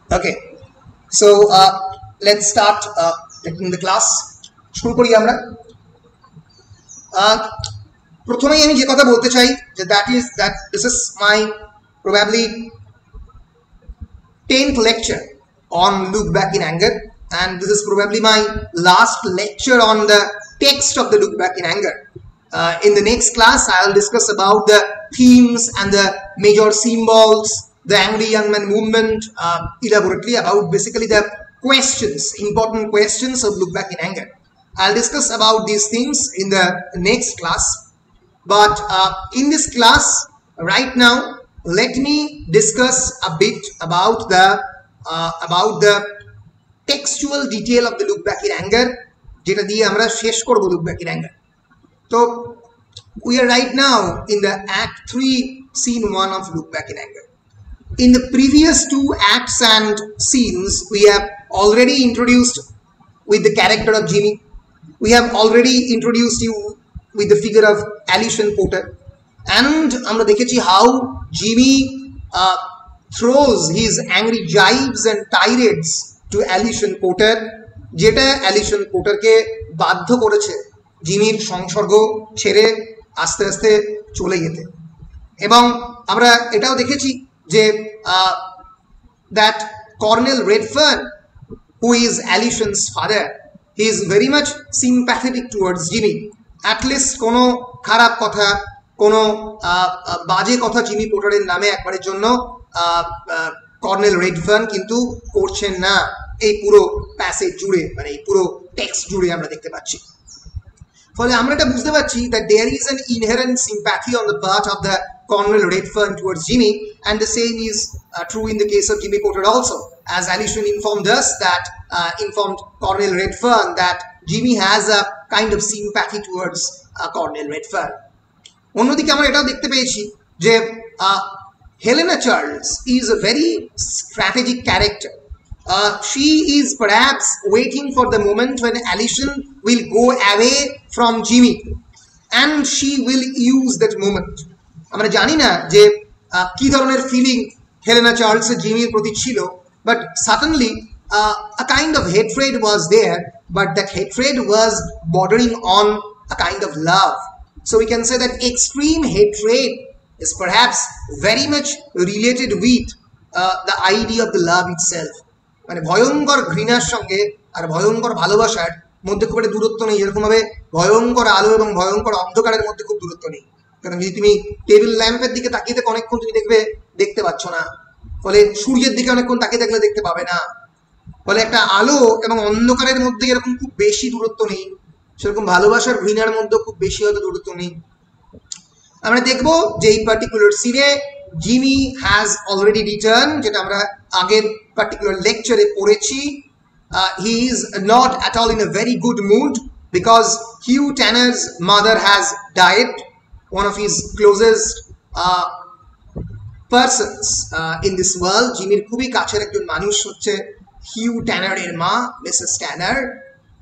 Okay, so let's start taking the class. শুরু করি আমরা। প্রথমেই আমি যে কথা বলতে চাই যে that this is my probably 10th lecture on look back in anger, and this is probably my last lecture on the text of the look back in anger. In the next class I'll discuss about the themes and the major symbols, the angry young man movement, elaborately about basically the questions, important questions of look back in anger. I'll discuss about these things in the next class, but in this class right now let me discuss a bit about the textual detail of the look back in anger, jeta diye amra shesh korbo look back in anger. So we are right now in the act 3 scene 1 of look back in anger. In the previous two acts and scenes we have already introduced with the character of Jimmy. We have already introduced you with the figure of Alison Porter, and amra dekhechi how Jimmy throws his angry jibes and tirades to Alison Porter, jeta Alison Porter ke বাধ্য করেছে জিমির সংসর্গ ছেড়ে আস্তে আস্তে চলে যেতে। এবং আমরা এটাও দেখেছি যে that Cornel Redfern, who is Alison's father, he is very much sympathetic towards Jimmy. At least কোনো খারাপ কথা, কোনো বাজে কথা জিমি পোটারের নামে একবারের জন্য কর্নেল রেডফার্ন কিন্তু করছেন না। এই পুরো প্যাসেজ জুড়ে, মানে এই পুরো টেক্সট জুড়ে আমরা দেখতে পাচ্ছি। ফলে আমরা এটা বুঝতে পারছি that there is an inherent sympathy on the part of the Cornel Redfern towards Jimmy, and the same is true in the case of Jimmy Porter also, as Alison informed us that informed Cornel Redfern that Jimmy has a kind of sympathy towards Cornel Redfern. অন্যদিকে আমরা এটাও দেখতে পেয়েছি যে Helena Charles is a very strategic character. She is perhaps waiting for the moment when Alison will go away from Jimmy, and she will use that moment. আমরা জানি না যে কি ধরনের ফিলিং হেলেনা চার্লস জিমির প্রতি ছিল, but certainly a kind of hatred was there, but that hatred was bordering on a kind of love. So we can say that extreme hatred is perhaps very much related with the idea of the love itself. মানে ভয়ঙ্কর ঘৃণার সঙ্গে আর ভয়ঙ্কর ভালোবাসার মধ্যে খুব একটা দূরত্ব নেই, যেরকম ভাবে ভয়ঙ্কর আলো এবং ভয়ঙ্কর অন্ধকারের মধ্যে খুব দূরত্ব নেই। কারণ যদি তুমি টেবিল ল্যাম্পের দিকে তাকিয়ে থেকে অনেকক্ষণ তুমি দেখতে পাচ্ছ না, ফলে সূর্যের দিকে অনেকক্ষণ তাকিয়ে থাকলে দেখতে পাবে না, ফলে একটা আলো এবং অন্ধকারের মধ্যে এরকম খুব বেশি দূরত্ব নেই, সেরকম ভালোবাসার ঘৃণার মধ্যে খুব বেশি হয়তো দূরত্ব নেই। আমরা দেখবো যে এই পার্টিকুলার সিনে জিমি হ্যাজ অলরেডি রিটার্ন, যেটা আমরা আগের পার্টিকুলার লেকচারে পড়েছি। He is not at all in a very good mood because Hugh Tanner's mother has died, one of his closest persons in this world. জিমির খুবই কাছের একজন মানুষ হচ্ছে হিউ ট্যানারের মা, মিসেস ট্যানার,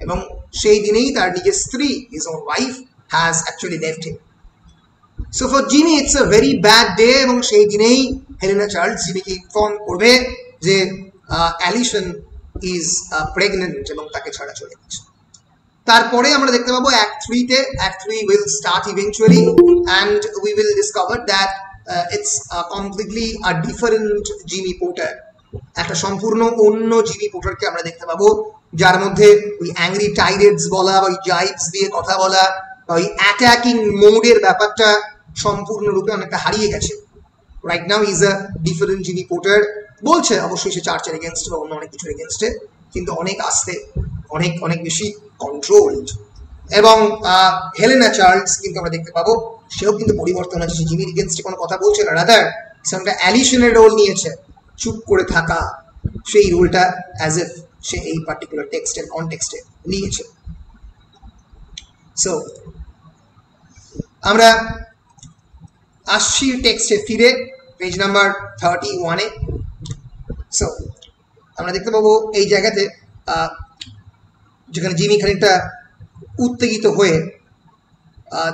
এবং সেই দিনেই তার নিজের স্ত্রী, his own wife, has actually left him. So for Jimmy it's a very bad day, এবং সেই দিনেই হেলেনা চার্লস জিমিকে ইনফর্ম করবে যে অ্যালিসন ইজ প্রেগনেন্ট এবং তাকে ছাড়া চলে গেছে। তারপরে আমরা দেখতে পাবো act 3 will start eventually, and we will discover that it's completely a different Jimmy Porter, একটা সম্পূর্ণ অন্য জিমি পোটারকে আমরা দেখতে পাবো, যার মধ্যে ওই অ্যাংরি টাইরেডস বলা, ওই জাইবস দিয়ে কথা বলা, বা ওই অ্যাটাকিং মোডের ব্যাপারটা সম্পূর্ণরূপে অনেকটা হারিয়ে গেছে। Right now is a different Jimmy potter. বলছে অবশ্যই সে চার্চের এগেনস্টে বা অন্য অনেক কিছুর এগেনস্টে, কিন্তু অনেক আস্তে, অনেক অনেক বেশি কন্ট্রোলড। এবং হেলেনা চার্লস কিন্তু আমরা দেখতে পাবো সেও কিন্তু পরিবর্তন আছে, সে জিমির এগেনস্টে কোনো কথা বলছে না, রাদার সে একটা অ্যালিসনের রোল নিয়েছে, চুপ করে থাকা, সেই রোলটা অ্যাজ এফ সে এই পার্টিকুলার টেক্সটের কনটেক্সটে নিয়েছে। সো আমরা আসছি টেক্সটে ফিরে পেজ নাম্বার 31-এ। সো আমরা দেখতে পাবো এই জায়গাতে যেখানে জিমি খানিকটা উত্তেজিত হয়ে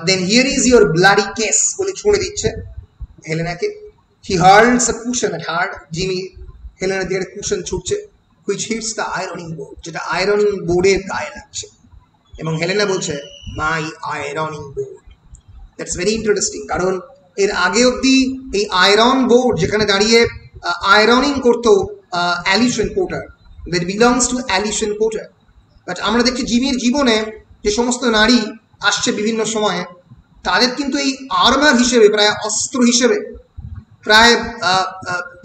then here is your bloody case বলে ছুঁড়ে দিচ্ছে হেলেনাকে। হি হার্লস আ কুশন এট হার, জিমি হেলেনার দিকে একটা কুশন ছুটছে, which hits the ironing board, যেটা আয়রনিং বোর্ডের গায়ে লাগছে, এবং হেলেনা বলছে my ironing board. That's very interesting, কারণ এর আগে অবধি এই আয়রন বোর্ড যেখানে দাঁড়িয়ে আয়রনিং করতো Alison Porter, that belongs to Alison Porter. But আমরা দেখছি জিমির জীবনে যে সমস্ত নারী আসছে বিভিন্ন সময়ে, তাদের কিন্তু এই আর্মার হিসেবে, প্রায় অস্ত্র হিসেবে, প্রায়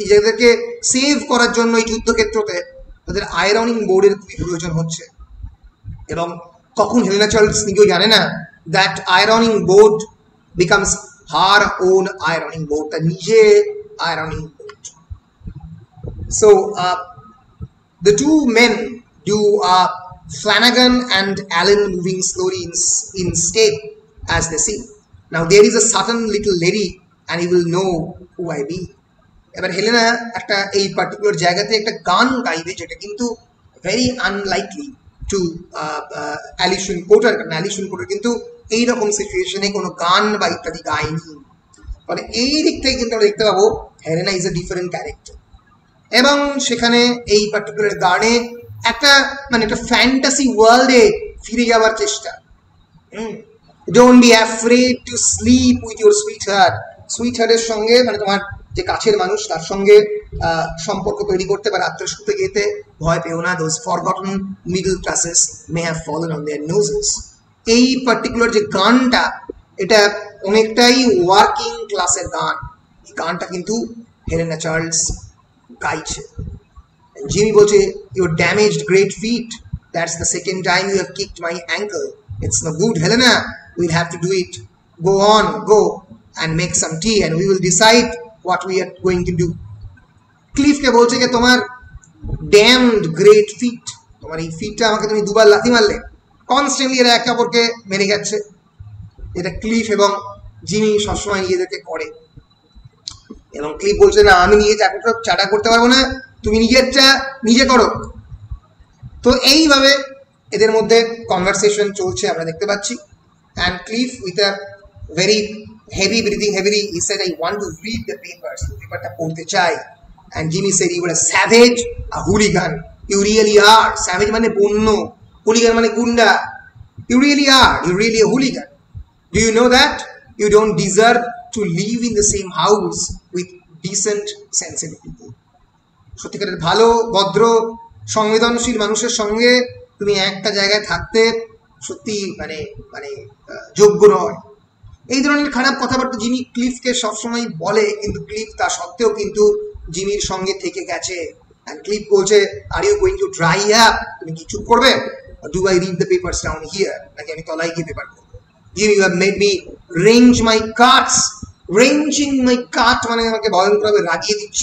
নিজেদেরকে সেভ করার জন্য এই যুদ্ধক্ষেত্রতে তাদের আয়রনিং বোর্ডের খুবই প্রয়োজন হচ্ছে। এবং কখন হেলেনা চার্লস নিজেও জানে না that ironing board becomes her own ironing board, তার নিজে ironing board. So the two men do Flanagan and Allen moving slowly in step as they sing. Now there is a certain little lady and he will know who I be. এবার Helena একটা এই particular জায়গাতে একটা গান গাইবে, যেটা কিন্তু very unlikely to Alison Porter, কারণ অ্যালিসন পোর্টার কিন্তু এইরকম সিচুয়েশনে কোনো গান বা ইত্যাদি গায়নি। ফলে এই দিক থেকে কিন্তু আমরা দেখতে পাবো Helena is a different character. এবং সেখানে এই পার্টিকুলার গানে একটা মানে একটা ফ্যান্টাসি ওয়ার্ল্ডে ফিরে যাওয়ার চেষ্টা। Don't be afraid to sleep with your sweetheart, সুইটহার্টের সঙ্গে মানে তোমার যে কাছের মানুষ তার সঙ্গে সম্পর্ক তৈরি করতে বা রাত্রে শুতে যেতে ভয় পেও না। Those forgotten middle classes may have fallen on their noses. এই পার্টিকুলার যে গানটা, এটা অনেকটাই ওয়ার্কিং ক্লাসের গান। এই গানটা কিন্তু হেলেনা চার্লস গাইছে। জিমি বলছে your damaged great feet, that's the second time you have kicked my ankle, it's no good Helena, will have to do it, go on, go and make some tea and we will decide what we are going to do. ক্লিফকে বলছে যে তোমার ড্যামড great fit, তোমার এই ফিটটা আমাকে তুমি দুবার লাথি মারলে। কনস্ট্যান্টলি এরা একে অপরকে মেরে যাচ্ছে, এটা ক্লিফ এবং জিমি সবসময় নিজেদেরকে করে। এবং ক্লিফ বলছে না, আমি নিজে চাটা করতে পারবো না, তুমি নিজেরটা নিজে করো। তো এইভাবে এদের মধ্যে কনভারসেশন চলছে আমরা দেখতে পাচ্ছি। And Cliff with a very heavy breathing heavily he said I want to read the papers, পেপারটা পড়তে চাই। And Jimmy said you are a savage, a hooligan, you really are. Savage মানে বন্য, হুলিগান মানে গুন্ডা। You really are, you really a hooligan. Do you know that you don't deserve to live in the same house with decent sensitive people. সত্যিকারের ভালো ভদ্র সংবেদনশীল মানুষের সঙ্গে তুমি একটা জায়গায় থাকতে সত্যি মানে মানে যোগ্য নয়। এই ধরনের খারাপ কথাবার্তা জিমি ক্লিফকে সবসময় বলে, কিন্তু ক্লিফ তা সত্ত্বেও কিন্তু জিমির সঙ্গে থেকে গেছে। and ক্লিফ বলছে are you going to dry up, তুমি কি চুপ করবে? Do I read the papers down here, নাকি আমি তলায় গিয়ে পেপার পড়বো? Jimmy you have made me range my carts. Ranging my cut মানে আমাকে ভয়ঙ্করভাবে রাগিয়ে দিচ্ছ,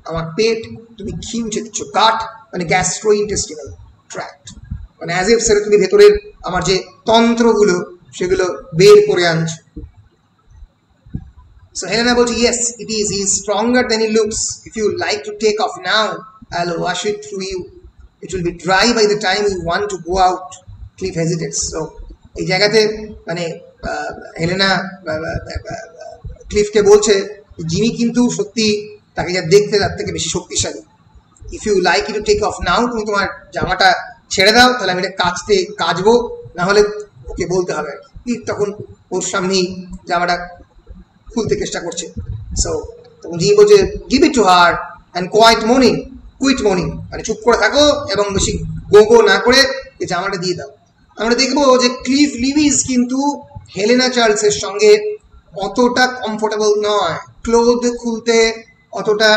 আমার পেট তুমি খিমচে দিচ্ছ। কাট মানে গ্যাস্ট্রো ইন্টেস্টিনাল ট্র্যাক্ট, মানে অ্যাজ ইফ সেটা তুমি ভেতরের আমার যে তন্ত্রগুলো সেগুলো বের করে আনছো। সো হেলেনা বলছে yes it is, he is stronger than he looks, if you like to take off now I will wash it through you, it will be dry by the time you want to go out. Cliff hesitates. So এই জায়গাতে মানে Helena ক্লিফকে বলছে Jimmy কিন্তু সত্যি তাকে যা দেখতে তার থেকে বেশি শক্তিশালী। If you like you to take off now, তুমি তোমার জামাটা ছেড়ে দাও, তাহলে আমি এটা কাচবো, না হলে ওকে বলতে হবে। ক্লিফ তখন ওর সামনেই জামাটা খুলতে চেষ্টা করছে। সো তখন জিমি বলছে give it to her and quiet morning, মানে চুপ করে থাকো এবং বেশি গো না করে এই জামাটা দিয়ে দাও। আমরা দেখবো যে ক্লিফ লিভিস কিন্তু হেলেনা চার্লসের সঙ্গে অতটা কমফোর্টেবল নয়, ক্লোথ খুলতে অতটা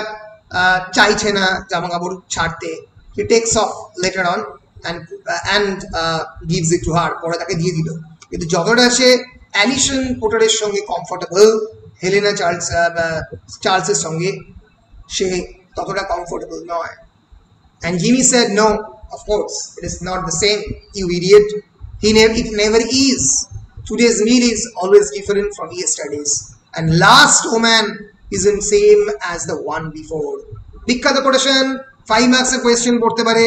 চাইছে না, জামা কাপড় ছাড়তে। হি tax of letter on and gives it to হার, পরে তাকে দিয়ে দিল। কিন্তু যতটা সে অ্যালিসন পোর্টারের সঙ্গে কমফোর্টেবল, হেলেনা চার্লসের সঙ্গে সে ততটা কমফোর্টেবল নয়। And Jimmy said no, of course it is not the same, you idiot, it never is. Today's meal is always different from yesterday's, and last woman isn't same as the one before. বিখ্যাত quotation, 5 মার্কসের question পড়তে পারে।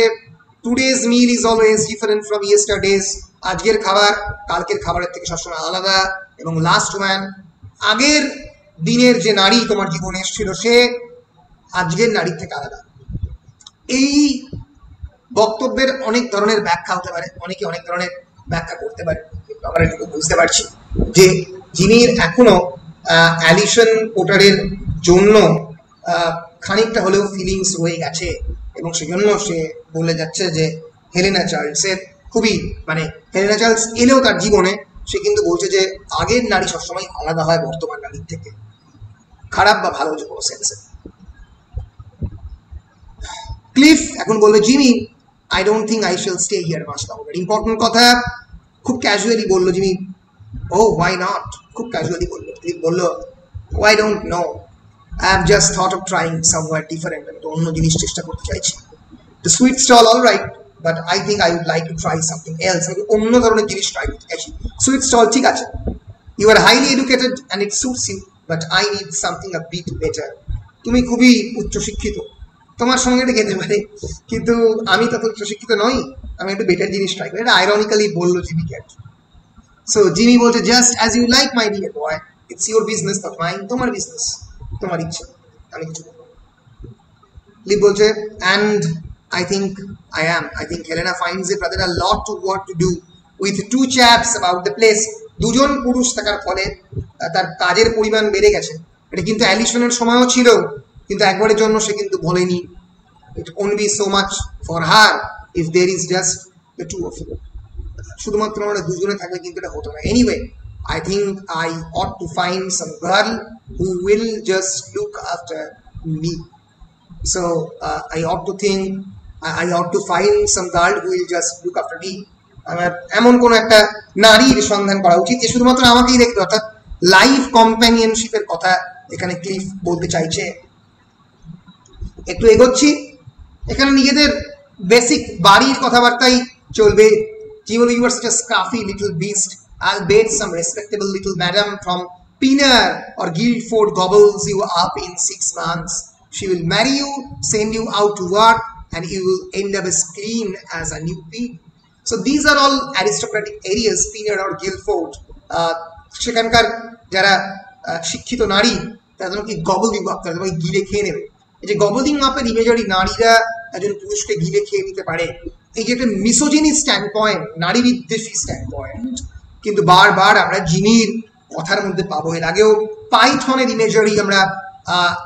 Today's meal is always different from yesterday's, আজকের খাবার কালকের খাবারের থেকে সবসময় আলাদা। এবং লাস্ট ওম্যান, আগের দিনের যে নারী তোমার জীবনে এসেছিল সে আজকের নারীর থেকে আলাদা। এই বক্তব্যের অনেক ধরনের ব্যাখ্যা হতে পারে, অনেকে অনেক ধরনের ব্যাখ্যা করতে পারে, কিন্তু আমরা এটুকু বুঝতে পারছি যে জিমির এখনো অ্যালিসন পোর্টারের জন্য খানিকটা হলেও ফিলিংস রয়ে গেছে, এবং সেজন্য সে বলে যাচ্ছে যে হেলেনা চার্লসের খুবই মানে হেলেনা চার্লস এলেও তার জীবনে সে কিন্তু বলছে যে আগের নারী সবসময় আলাদা হয় বর্তমান নারীর থেকে, খারাপ বা ভালো যে কোনো সেন্সে। ক্লিফ এখন বলবে Jimmy I don't think I shall stay here much longer. Important কথা, খুব ক্যাজুয়ালি বললো জিমি, ও ওয়াই নট, খুব ক্যাজুয়ালি বললো। ক্লিফ বললো why don't know, I have just thought of trying somewhere different. আমি তো অন্য জিনিস চেষ্টা করতে চাইছি। The sweet stall all right, but I think I would like to try something else. আমি অন্য ধরনের জিনিস ট্রাই করতে চাইছি। সুইট স্টল ঠিক আছে, you are highly educated and it suits you, but I need something a bit better. তুমি খুবই উচ্চশিক্ষিত, তোমার সঙ্গে এটা খেতে পারে, কিন্তু আমি তত উচ্চশিক্ষিত নই, আমি একটু বেটার জিনিস ট্রাই করি। এটা আইরনিক্যালি বললো জিমিকে। সো জিমি বলছে just as you like my dear boy, it's your business not mine. তোমার বিজনেস, তোমার ইচ্ছা, আমি কিছু বলবো। লিভ বলছে and I think Helena finds it rather a lot to what to do with two chaps about the place. দুজন পুরুষ থাকার ফলে তার কাজের পরিমাণ বেড়ে গেছে। এটা কিন্তু অ্যালিসনের সময়ও ছিল, কিন্তু একবারের জন্য সে কিন্তু বলেনি। It won't be so much for her if there is just the two of you. শুধুমাত্র আমরা দুজনে থাকলে কিন্তু এটা হতো না। Anyway, I think I ought to find some girl who will just look after me. So I ought to find some girl who will just look after me. আমার এমন কোন একটা নারীর সন্ধান করা উচিত যে শুধুমাত্র আমাকেই দেখবে, অর্থাৎ লাইফ কম্প্যানিয়নশিপের কথা এখানে ক্লিফ বলতে চাইছে। একটু এগোচ্ছি, এখানে নিজেদের বেসিক বাড়ির কথাবার্তাই চলবে। কি বলে, you are such a scruffy little beast. I'll bet some respectable little madam from Pinner or Guildford gobbles you up in 6 months. She will marry you, send you out to work, and you will end up as clean as a new pig. So these are all aristocratic areas, Pinner or Guildford. সেখানকার যারা শিক্ষিত নারী তাদের কি goblin up, তাদের গিলে খেয়ে নেবে। এই যে গবলিং আপের ইমেজারি, নারীরা একজন পুরুষকে গিলে খেয়ে নিতে পারে, এই যে একটা মিসোজিনি স্ট্যান্ড পয়েন্ট, নারী বিদ্বেষী স্ট্যান্ড পয়েন্ট, কিন্তু বারবার আমরা জিমির কথার মধ্যে পাবো। এর আগেও পাইথনের ইমেজারি আমরা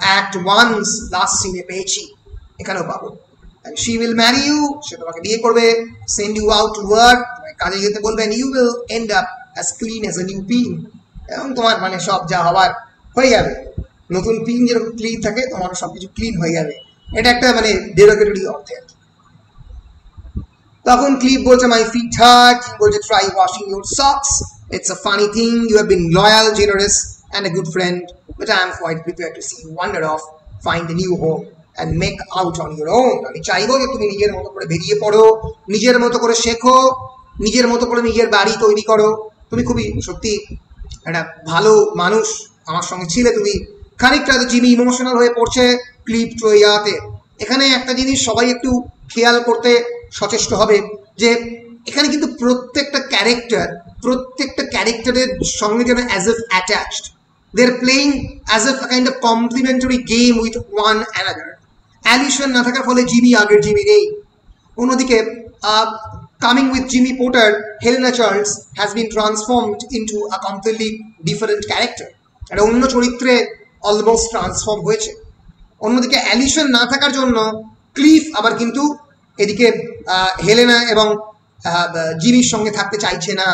অ্যাক্ট 1 লাস্ট সিনে পেয়েছি, এখানেও পাবো। and she will marry you, সে তোমাকে বিয়ে করবে, send you out to work, তোমাকে কাজে যেতে বলবে, and you will end up as clean as a new pin. এবং তোমার মানে সব যা হওয়ার হয়ে যাবে, নতুন পিন যেরকম ক্লিন থাকে তোমার সবকিছু ক্লিন হয়ে যাবে। এটা একটা মানে ডেরোগেটরি অর্থে। তখন ক্লিফ বলছে মাই ফিট হার্ট, বলছে try washing your socks, it's a funny thing, you have been loyal, generous and a good friend, but I am quite prepared to see you wander off, find a new home and make out on your own. আমি চাইবো যে তুমি নিজের মতো করে বেরিয়ে পড়ো, নিজের মতো করে শেখো, নিজের মতো করে নিজের বাড়ি তৈরি করো। তুমি খুবই সত্যি একটা ভালো মানুষ, আমার সঙ্গে ছিলে তুমি। খানিকটা জিমি ইমোশনাল হয়ে পড়ছে ক্লিপ ট্রয়াতে। এখানে একটা জিনিস সবাই একটু খেয়াল করতে সচেষ্ট হবে যে এখানে কিন্তু প্রত্যেকটা ক্যারেক্টারের সঙ্গে যেন as if attached, they are playing as if kind of complementary game with one another. Alison না থাকার ফলে জিমি আগের জিমি নেই। অন্যদিকে coming with Jimmy Porter, Helena Charles has been transformed into a completely different character. একটা অন্য চরিত্রে almost transform হয়েছে। অন্যদিকে অ্যালিসন না থাকার জন্য ক্লিফ আবার কিন্তু এদিকে হেলেনা এবং জিমির সঙ্গে থাকতে চাইছে না।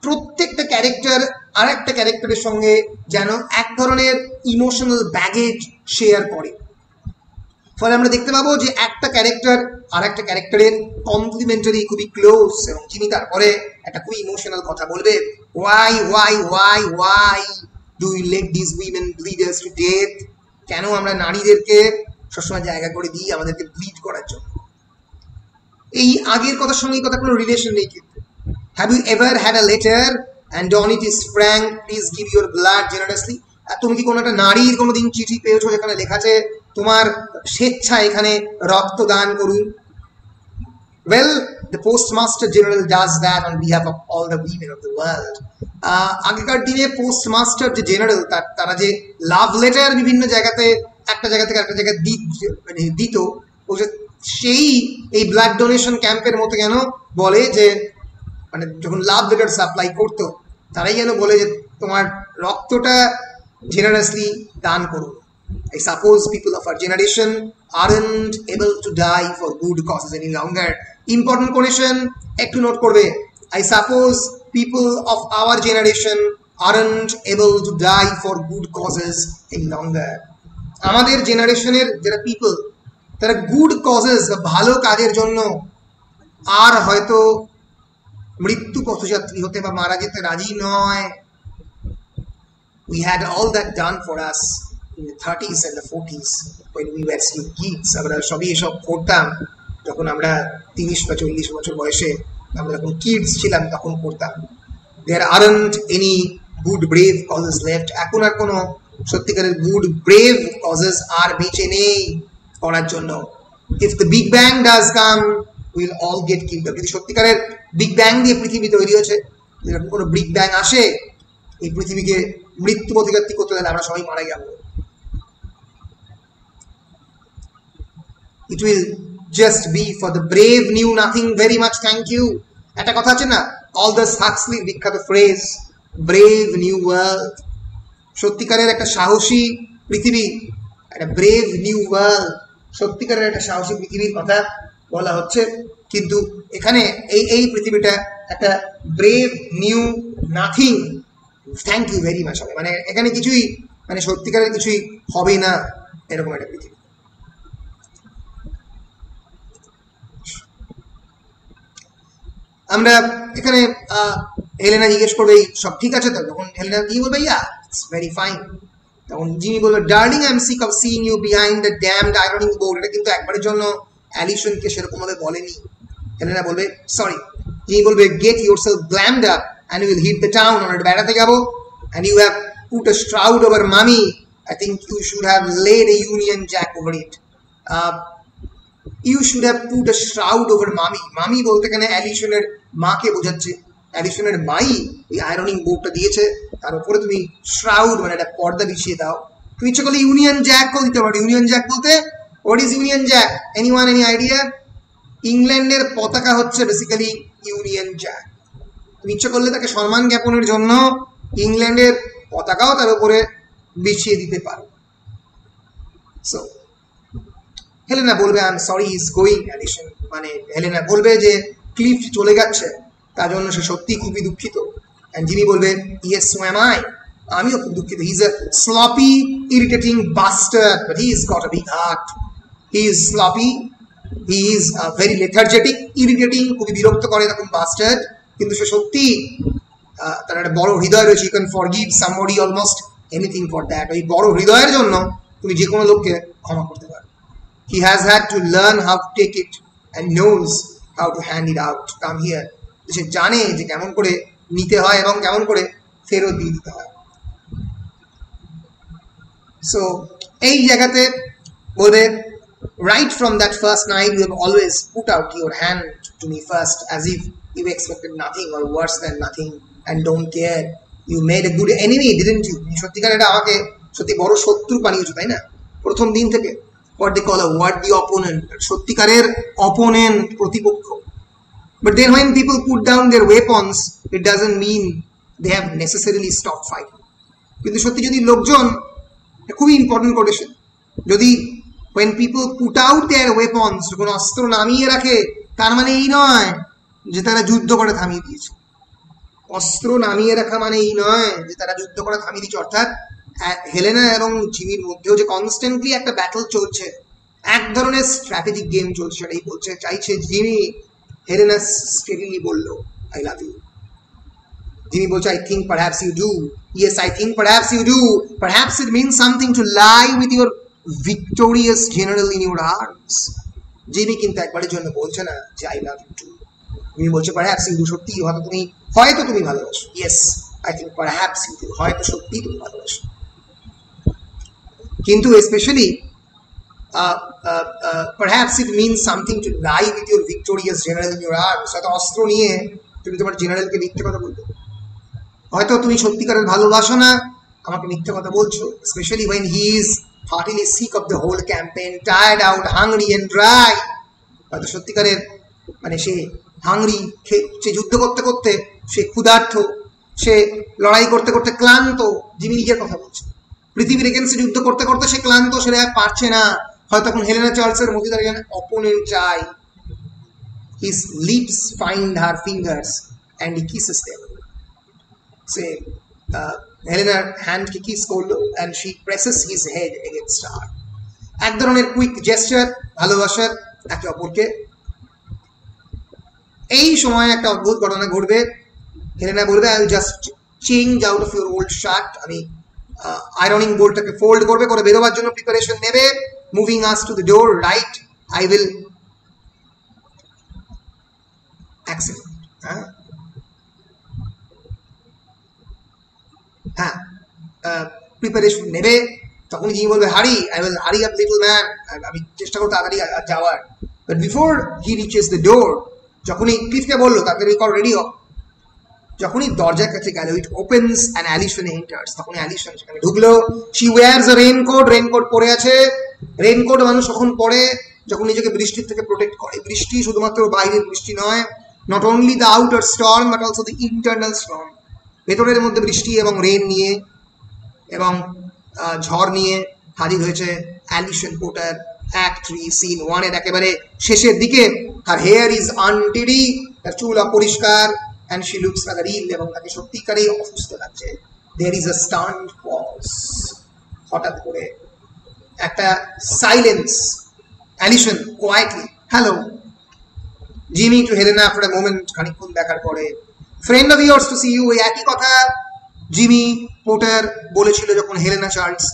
প্রত্যেকটা ক্যারেক্টার আর একটা ক্যারেক্টারের সঙ্গে যেন এক ধরনের ইমোশনাল ব্যাগেজ শেয়ার করে। ফলে আমরা দেখতে পাবো যে একটা ক্যারেক্টার আর একটা ক্যারেক্টারের কমপ্লিমেন্টারি, খুবই ক্লোজ। এবং জিমি তারপরে একটা খুবই ইমোশনাল কথা বলবে, why why why why do you let this women bleed us to death? কেন আমরা নারীদেরকে সবসময় জায়গা করে দিই আমাদেরকে ব্লিড করার জন্য? এই আগের কথার সঙ্গে এই কথা কোনো রিলেশন নেই কিন্তু। Have you ever had a letter and on it is frank, please give your blood generously? তুমি কি কোনো একটা নারীর কোনোদিন চিঠি পেয়েছো যেখানে লেখা আছে তোমার স্বেচ্ছা এখানে রক্তদান করুন? Well, the postmaster general does that on behalf of all the women of the world. আগেকার দিনে পোস্টমাস্টার যে জেনারেল, তারা যে লাভ লেটার বিভিন্ন জায়গাতে একটা জায়গা থেকে একটা জায়গায় দিত, ও যে সেই এই ব্লাড ডোনেশন ক্যাম্পের মতো যেন বলে যে মানে যখন লাভ লেটার সাপ্লাই করতো তারাই যেন বলে যে তোমার রক্তটা জেনারাসলি দান করুন। I suppose people of our generation aren't able to die for good causes any longer. Important condition, একটু নোট করবে। I suppose people of our generation aren't able to die for good causes any longer. আমাদের জেনারেশনের যারা people তারা good causes বা ভালো কাজের জন্য আর হয়তো মৃত্যু পথযাত্রী হতে বা মারা যেতে রাজি নয়। We had all that done for us in the 30s and the 40s when we were still kids. আমরা সবই এসব করতাম যখন আমরা 30 বা 40 বছর বয়সে আমরা যখন কিডস ছিলাম তখন করতাম। There aren't any good brave causes left. এখন আর কোনো সত্যিকারের গুড ব্রেভ কজেস আর বেঁচে নেই করার জন্য। If the big bang does come, we'll all get killed. যদি সত্যিকারের বিগ ব্যাং দিয়ে পৃথিবী তৈরি হয়েছে, যখন কোনো বিগ ব্যাং আসে এই পৃথিবীকে মৃত্যু পথযাত্রী করতে গেলে আমরা সবাই মারা যাব। It will just be for the brave knew nothing. Very much thank you. একটা কথা আছে না, Aldous Huxleyর বিখ্যাত ফ্রেজ ব্রেভ নিউ ওয়ার্ল্ড। সত্যিকারের একটা সাহসী পৃথিবী, একটা ব্রেভ নিউ ওয়ার্ল্ড, সত্যিকারের একটা সাহসী পৃথিবীর কথা বলা হচ্ছে। কিন্তু এখানে এই পৃথিবীটা একটা brave new nothing. Thank you very much হবে, মানে এখানে কিছুই মানে সত্যিকারের কিছুই হবে না এরকম একটা পৃথিবী। আমরা এখানে হেলেনা জিজ্ঞেস করবে সব ঠিক আছে তো, তখন হেলেনা কি বলবে, ইয়া ইটস ভেরি ফাইন। তখন জিমি বলবে, darling I am sick of seeing you behind the damned ironing board. এটা কিন্তু একবারের জন্য অ্যালিসনকে সেরকম ভাবে বলেনি। হেলেনা বলবে সরি। জিমি বলবে, get yourself glammed up and you will hit the town. আমরা বেড়াতে যাব and you have put a shroud over mommy. I think you should have laid a Union Jack over it. You should have put a shroud over mommy. Mommy বলতে এখানে অ্যালিসনের মাকে বোঝাচ্ছে। অ্যালিসনের মাই এই ironing বোর্ডটা দিয়েছে, তার উপরে তুমি শ্রাউড মানে একটা পর্দা বিছিয়ে দাও। তুমি ইচ্ছে করলে ইউনিয়ন জ্যাকও দিতে পারো। ইউনিয়ন জ্যাক বলতে what is union Jack? Anyone any idea? ইংল্যান্ডের পতাকা হচ্ছে বেসিক্যালি ইউনিয়ন জ্যাক। তুমি ইচ্ছে করলে তাকে সম্মান জ্ঞাপনের জন্য ইংল্যান্ডের পতাকাও তার উপরে বিছিয়ে দিতে পারো। সো হেলেনা বলবে I am sorry is going Alison, মানে হেলেনা বলবে যে ক্লিফ চলে যাচ্ছে তার জন্য সে সত্যি খুবই দুঃখিত। অ্যান্ড জিমি বলবে ইয়েস সো অ্যাম আই, আমিও খুব দুঃখিত। He is a sloppy irritating bastard but he is got a big heart. He is sloppy, he is very lethargic, irritating, খুবই বিরক্ত করে এরকম বাস্টার্ড, কিন্তু সে সত্যি তার একটা বড় হৃদয় রয়েছে। You can forgive somebody almost anything for that. ওই বড় হৃদয়ের জন্য তুমি যে কোনো লোককে ক্ষমা করতে পারো। He has had to learn how to take it and knows how to hand it out. Come here. সে জানে যে কেমন করে নিতে হয় এবং কেমন করে ফেরত দিয়ে দিতে হয়। সো এই জায়গাতে বলবে, right from that first night you have always put out your hand to me first as if you expected nothing or worse than nothing and don't care. You made a good enemy, didn't you? সত্যিকার এটা আমাকে সত্যি বড় শত্রু বানিয়েছো, তাই না? প্রথম দিন থেকে what they call a worthy opponent, সত্যিকারের অপোনেন্ট, প্রতিপক্ষ। But then when people put down their weapons, it doesn't mean they have necessarily stopped fighting. কিন্তু সত্যি যদি লোকজন, খুবই ইম্পর্টেন্ট কোটেশন, যদি when people put out their weapons, যখন অস্ত্র নামিয়ে রাখে, তার মানে এই নয় যে তারা যুদ্ধ করে থামিয়ে দিয়েছে। অস্ত্র নামিয়ে রাখা মানে এই নয় যে তারা যুদ্ধ করে থামিয়ে দিয়েছে। অর্থাৎ হেলেনা এবং জিমির মধ্যেও যে কনস্ট্যান্টলি একটা ব্যাটল চলছে, এক ধরনের স্ট্র্যাটেজিক গেম চলছে, সেটাই বলছে চাইছে জিমি। হেলেনা স্টেডিলি বলল আই লাভ ইউ। জিমি বলছে I think perhaps you do. Yes I think perhaps you do. Perhaps it means something to lie with your victorious general in your arms. Jimmy কিন্তু একবারের জন্য বলছে না যে I love you too. Jimmy বলছে perhaps you do, সত্যি হয়তো তুমি ভালোবাসো। Yes I think perhaps you do, হয়তো সত্যি তুমি ভালোবাসো। কিন্তু specially perhaps it means something to lie with your victorious general in your arms. হয়তো অস্ত্র নিয়ে তুমি তোমার জেনারেলকে মিথ্যে কথা বলবে, হয়তো তুমি সত্যিকারের ভালোবাসো না, আমাকে মিথ্যে কথা বলছো, specially when he is heartily sick of the whole campaign, tired out, hungry and dry. হয়তো সত্যিকারের মানে সে হাংরি, সে যুদ্ধ করতে করতে সে ক্ষুধার্ত, সে লড়াই করতে করতে ক্লান্ত। জিমি নিজের কথা বলছে, পৃথিবীর এগেন্সে যুদ্ধ করতে করতে সে ক্লান্ত, সে আর পারছে না। হয়তো এখন হেলেনা চার্লসের মধ্যে তার একজন অপোনেন্ট চাই। His lips find her fingers and he kisses them. সে হেলেনার হ্যান্ডকে কিস করলো and she presses his head against her. এক ধরনের কুইক জেস্টার, ভালোবাসার একে অপরকে। এই সময় একটা অদ্ভুত ঘটনা ঘটবে। হেলেনা বলবে, I will just change out of your old shirt. আমি আয়রনিং বোর্ডটাকে ফোল্ড করবে, করে বেরোবার জন্য প্রিপারেশন নেবে। Moving us to the door, right, I will accept. হ্যাঁ, প্রিপারেশন নেবে। তখন যিনি বলবে, hurry, I will hurry up little man, আমি চেষ্টা করবো তাড়াতাড়ি যাওয়ার। But before he reaches the door, যখনই ক্লিফকে বললো তাড়াতাড়ি কর, রেডি হ, যখনই দরজার কাছে গেল, ইট ওপেন্স অ্যান্ড অ্যালিসন এন্টার্স। তখন অ্যালিসন সেখানে ঢুকলো। She wires a raincoat, raincoat পরে আছে। রেইনকোট মানুষ কখন পরে? যখন নিজেকে বৃষ্টির থেকে প্রোটেক্ট করে। বৃষ্টি শুধুমাত্র বাইরের বৃষ্টি নয়, not only the outer storm but also the internal storm. ভেতরের মধ্যে বৃষ্টি এবং রেন নিয়ে এবং ঝড় নিয়ে হাজির হয়েছে অ্যালিসন পোর্টার। অ্যাক্ট 3 সিন 1 এর একেবারে শেষের দিকে। হার হেয়ার ইজ আনটিডি, তার চুল অপরিষ্কার, and she looks like a real, এবং তাকে সত্যিকারেই অসুস্থ লাগছে। there is a stunned pause, হঠাৎ করে একটা silence. Alison quietly, hello, Jimmy to Helena after a moment, খানিকক্ষণ দেখার পরে, friend of yours to see you। এই একই কথা জিমি পোর্টার বলেছিল যখন হেলেনা চার্লস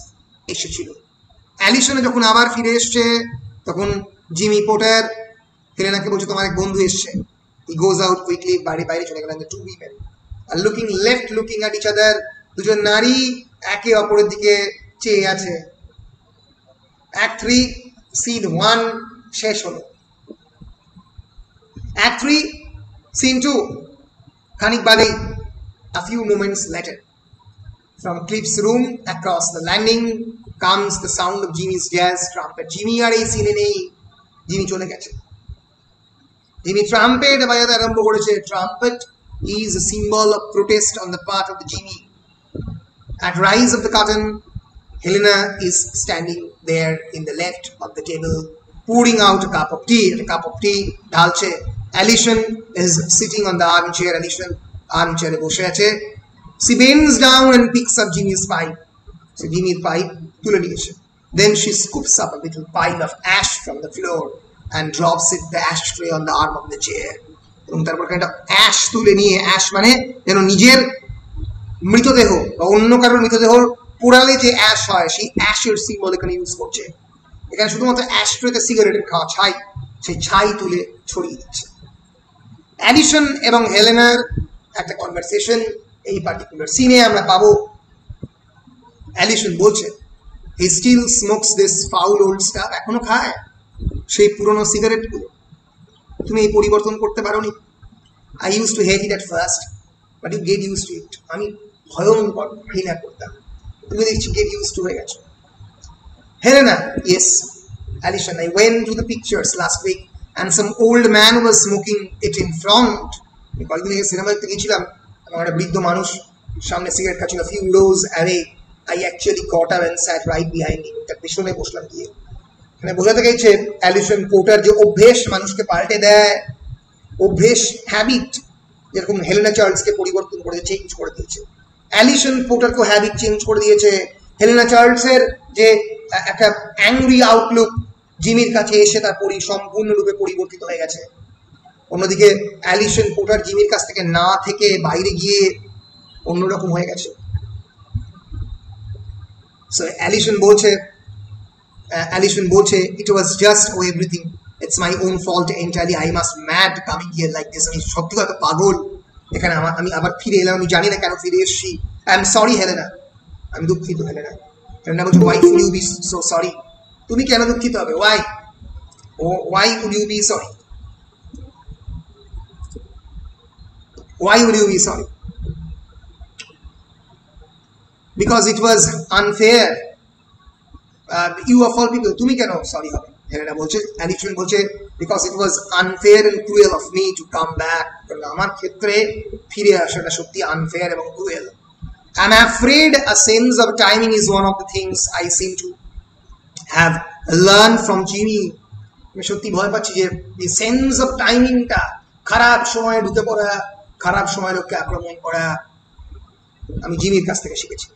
এসেছিল। অ্যালিসনে যখন আবার ফিরে এসছে, তখন জিমি পোর্টার হেলেনাকে বলছে, তোমার এক বন্ধু এসছে। He goes out quickly, বাইরে চলে গেলেন। The two women are looking left, looking at each other. দুজন নারী একে অপরের দিকে চেয়ে আছে। Act 3 Scene 1 শেষ হলো। Act 3 Scene 2 খানিক বাদেই, a few moments later, from Cliff's room across the landing comes the sound of Jimmy's jazz trumpet. Jimmy আর এই সিনে নেই, জিমি চলে গেছে। Jimmy trumpet বাজাতে আরম্ভ করেছে। Trumpet is a symbol of protest on the part of the Jimmy. At rise of the curtain, Helena is standing there in the left of the table, pouring out a cup of tea. ঢালছে। Alison is sitting on the armchair. Alison armchair বসে আছে। She bends down and picks up Jimmy's pipe. So Jimmy's pipe তুলে নিয়েছে। Then she scoops up a little pile of ash from the floor and drops it, the ashtray, on the arm of the chair. এবং তারপর একটা ash তুলে নিয়ে, ash মানে যেন নিজের মৃতদেহ বা অন্য কারোর মৃতদেহ পোড়ালে যে অ্যাশ হয়, সেই অ্যাশের সিম্বল এখানে ইউজ করছে। এখানে শুধুমাত্র অ্যাশট্রেতে সিগারেটের খাওয়া ছাই, সেই ছাই তুলে ছড়িয়ে দিচ্ছে। অ্যালিসন এবং হেলেনার একটা কনভারসেশন এই পার্টিকুলার সিনে আমরা পাবো। অ্যালিসন বলছে, he still smokes this foul old stuff, এখনো খায় সেই পুরনো সিগারেটগুলো। তুমি এই পরিবর্তন করতে পারোনি। I use to hate it at first but you get use to it. আমি ভয়ঙ্কর ঘৃণা করতাম, তুমি দেখছি গেট ইউজ টু হয়ে গেছো। Helena, yes. Alison, I went to the pictures last week and some old man was smoking it in front. আমি কয়েকদিন আগে সিনেমা দেখতে গিয়েছিলাম, আমার একটা বৃদ্ধ মানুষ সামনে সিগারেট খাচ্ছিল, few rows away. I actually got up and sat right behind him. তার পেছনে বসলাম গিয়ে। মানে বোঝাতে গেছে অ্যালিসন পোর্টার যে অভ্যেস মানুষকে পাল্টে দেয়, অভ্যেস, হ্যাবিট, যেরকম হেলেনা চার্লসকে পরিবর্তন করে, চেঞ্জ করে দিয়েছে। অ্যালিসন পোর্টারকে হ্যাবিট চেঞ্জ করে দিয়েছে। হেলেনা চার্লসের যে একটা অ্যাংরি আউটলুক জিমির কাছে এসে তার সম্পূর্ণরূপে পরিবর্তিত হয়ে গেছে। অন্যদিকে অ্যালিসন পোর্টার জিমির কাছ থেকে না থেকে বাইরে গিয়ে অন্যরকম হয়ে গেছে। সো অ্যালিসন বলছে it was just everything, it's my own fault entirely, I must mad coming here like this. আমি সত্যি কথা পাগল, এখানে আমি আবার ফিরে এলাম, আমি জানি না কেন ফিরে এসেছি। আই এম সরি হেলেনা, আমি দুঃখিত হেলেনা। হেলেনা বলছে, why would you be so sorry? তুমি কেন দুঃখিত হবে? why would you be sorry? Why would you be sorry? Because it was unfair. you of all people, তুমি কেন সরি হবে? হেলেনা বলছে, অ্যালিসন বলছে, because it was unfair and cruel of me to come back, কারণ আমার ক্ষেত্রে ফিরে আসাটা সত্যি unfair এবং cruel. I'm afraid a sense of timing is one of the things I seem to have learned from Jimmy. আমি সত্যি ভয় পাচ্ছি যে the sense of timingটা, খারাপ সময়ে ঢুকে পড়া, খারাপ সময় লোককে আক্রমণ করা, আমি জিমির কাছ থেকে শিখেছি।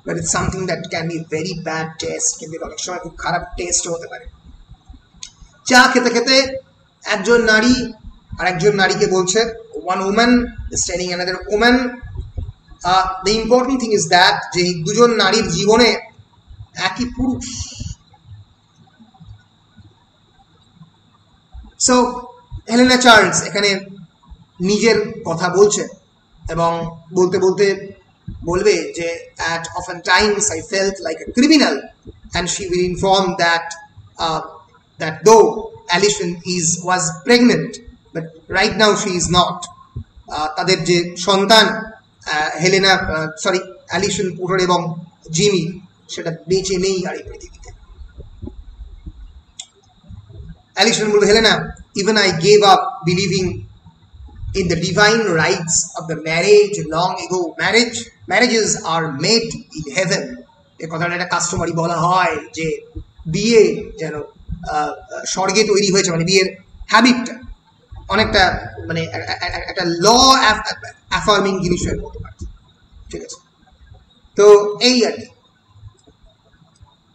But it's something that can be very bad taste, কিন্তু অনেক সময় খুব খারাপ টেস্ট হতে পারে। চা খেতে খেতে একজন নারী আর একজন নারীকে বলছে, one woman is telling another woman, the important thing is that যে দুজন নারীর জীবনে একই পুরুষ। So হেলেনা চার্লস এখানে নিজের কথা বলছে এবং বলতে বলতে বলবে যে at often times I felt like a criminal, and she will inform that that though Alison was pregnant, but right now she is not. তাদের যে সন্তান হেলেনা অ্যালিসন পোর্টার এবং জিমি, সেটা বেঁচে নেই আর এই পৃথিবীতে। অ্যালিসন বলবে, Helena, even I gave up believing in the divine rights of the marriage long ago. Marriages are made in heaven. এই কথাটা একটা কাস্টমারি বলা হয় যে বিয়ে যেন স্বর্গে তৈরি হয়েছে, মানে বিয়ের হ্যাবিটটা অনেকটা মানে একটা ল অ্যাফার্মিং জিনিসের মতো পারছে, ঠিক আছে? তো এই আর কি।